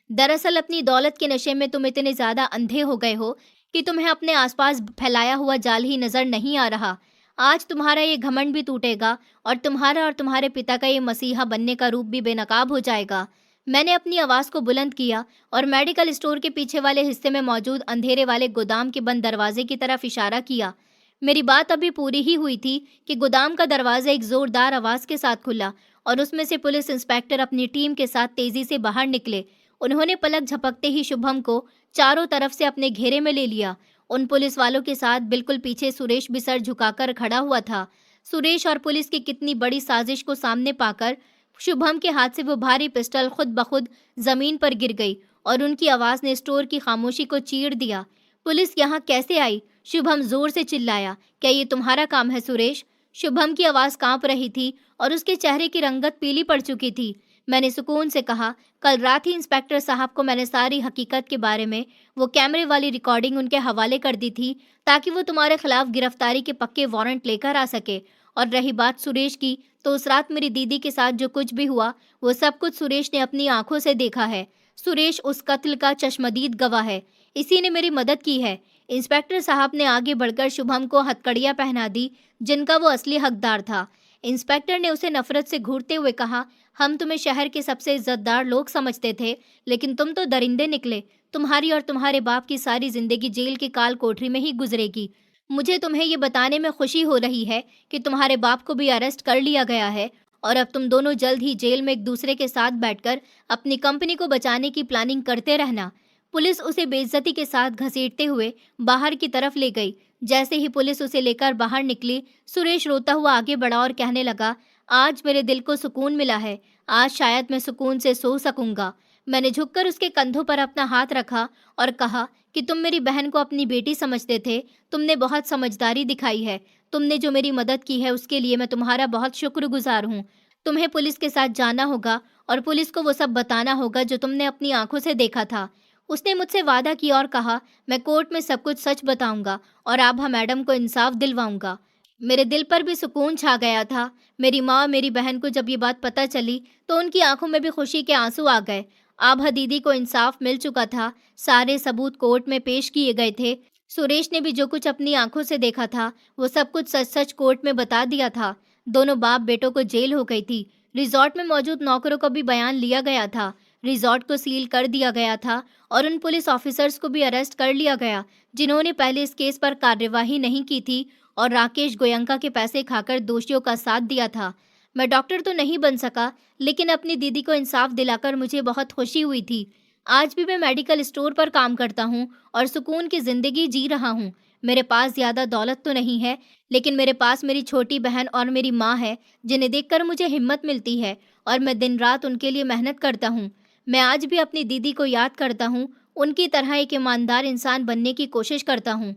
दरअसल अपनी दौलत के नशे में तुम इतने ज्यादा अंधे हो गए हो कि तुम्हें अपने आसपास फैलाया हुआ जाल ही नजर नहीं आ रहा। आज तुम्हारा ये घमंड भी टूटेगा और तुम्हारा और तुम्हारे पिता का ये मसीहा बनने का रूप भी बेनकाब हो जाएगा। मैंने अपनी आवाज को बुलंद किया और मेडिकल स्टोर के पीछे वाले हिस्से में मौजूद अंधेरे वाले गोदाम के बंद दरवाजे की तरफ इशारा किया। मेरी बात अभी पूरी ही हुई थी कि गोदाम का दरवाजा एक जोरदार आवाज के साथ खुला और उसमें से पुलिस इंस्पेक्टर अपनी टीम के साथ तेजी से बाहर निकले। उन्होंने पलक झपकते ही शुभम को चारों तरफ से अपने घेरे में ले लिया। उन पुलिस वालों के साथ बिल्कुल पीछे सुरेश भी सर झुकाकर खड़ा हुआ था। सुरेश और पुलिस की कितनी बड़ी साजिश को सामने पाकर शुभम के हाथ से वो भारी पिस्टल खुद ब खुद जमीन पर गिर गई और उनकी आवाज ने स्टोर की खामोशी को चीर दिया। पुलिस यहाँ कैसे आई? शुभम जोर से चिल्लाया। क्या ये तुम्हारा काम है सुरेश? शुभम की आवाज कांप रही थी और उसके चेहरे की रंगत पीली पड़ चुकी थी। मैंने सुकून से कहा, कल रात ही इंस्पेक्टर साहब को मैंने सारी हकीकत के बारे में वो कैमरे वाली रिकॉर्डिंग उनके हवाले कर दी थी, ताकि वो तुम्हारे खिलाफ गिरफ्तारी के पक्के वारंट लेकर आ सके। और रही बात सुरेश की, तो उस रात मेरी दीदी के साथ जो कुछ भी हुआ, वो सब कुछ सुरेश ने अपनी आंखों से देखा है। सुरेश उस कत्ल का चश्मदीद गवाह है। इसी ने मेरी मदद की है। इंस्पेक्टर साहब ने आगे बढ़कर शुभम को हथकड़ियां पहना दी, जिनका वो असली हकदार था। इंस्पेक्टर ने उसे नफरत से घूरते हुए कहा, हम तुम्हें शहर के सबसे इज्जतदार लोग समझते थे, लेकिन तुम तो दरिंदे निकले। तुम्हारी और तुम्हारे बाप की सारी जिंदगी जेल की काल कोठरी में ही गुजरेगी। मुझे तुम्हें ये बताने में खुशी हो रही है कि तुम्हारे बाप को भी अरेस्ट कर लिया गया है और अब तुम दोनों जल्द ही जेल में एक दूसरे के साथ बैठकर अपनी कंपनी को बचाने की प्लानिंग करते रहना। पुलिस उसे बेइज्जती के साथ घसीटते हुए बाहर की तरफ ले गई। जैसे ही पुलिस उसे लेकर बाहर निकली, सुरेश रोता हुआ आगे बढ़ा और कहने लगा, आज मेरे दिल को सुकून मिला है। आज शायद मैं सुकून से सो सकूंगा। मैंने झुककर उसके कंधों पर अपना हाथ रखा और कहा कि तुम मेरी बहन को अपनी बेटी समझते थे। तुमने बहुत समझदारी दिखाई है। तुमने जो मेरी मदद की है उसके लिए मैं तुम्हारा बहुत शुक्रगुजार हूँ। तुम्हें पुलिस के साथ जाना होगा और पुलिस को वो सब बताना होगा जो तुमने अपनी आंखों से देखा था। उसने मुझसे वादा किया और कहा, मैं कोर्ट में सब कुछ सच बताऊंगा और आभा मैडम को इंसाफ दिलवाऊंगा। मेरे दिल पर भी सुकून छा गया था। मेरी माँ और मेरी बहन को जब ये बात पता चली तो उनकी आंखों में भी खुशी के आंसू आ गए। आभा दीदी को इंसाफ मिल चुका था। सारे सबूत कोर्ट में पेश किए गए थे। सुरेश ने भी जो कुछ अपनी आंखों से देखा था वो सब कुछ सच सच कोर्ट में बता दिया था। दोनों बाप बेटों को जेल हो गई थी। रिजॉर्ट में मौजूद नौकरों का भी बयान लिया गया था। रिजॉर्ट को सील कर दिया गया था और उन पुलिस ऑफिसर्स को भी अरेस्ट कर लिया गया जिन्होंने पहले इस केस पर कार्यवाही नहीं की थी और राकेश गोयंका के पैसे खाकर दोषियों का साथ दिया था। मैं डॉक्टर तो नहीं बन सका, लेकिन अपनी दीदी को इंसाफ दिलाकर मुझे बहुत खुशी हुई थी। आज भी मैं मेडिकल स्टोर पर काम करता हूँ और सुकून की जिंदगी जी रहा हूँ। मेरे पास ज़्यादा दौलत तो नहीं है, लेकिन मेरे पास मेरी छोटी बहन और मेरी माँ है, जिन्हें देखकर मुझे हिम्मत मिलती है और मैं दिन रात उनके लिए मेहनत करता हूँ। मैं आज भी अपनी दीदी को याद करता हूँ, उनकी तरह एक ईमानदार इंसान बनने की कोशिश करता हूँ।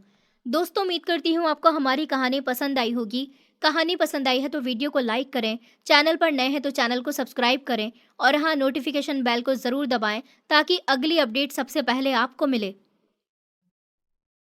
दोस्तों, उम्मीद करती हूँ आपको हमारी कहानी पसंद आई होगी। कहानी पसंद आई है तो वीडियो को लाइक करें, चैनल पर नए हैं तो चैनल को सब्सक्राइब करें और हाँ, नोटिफिकेशन बेल को ज़रूर दबाएं ताकि अगली अपडेट सबसे पहले आपको मिले।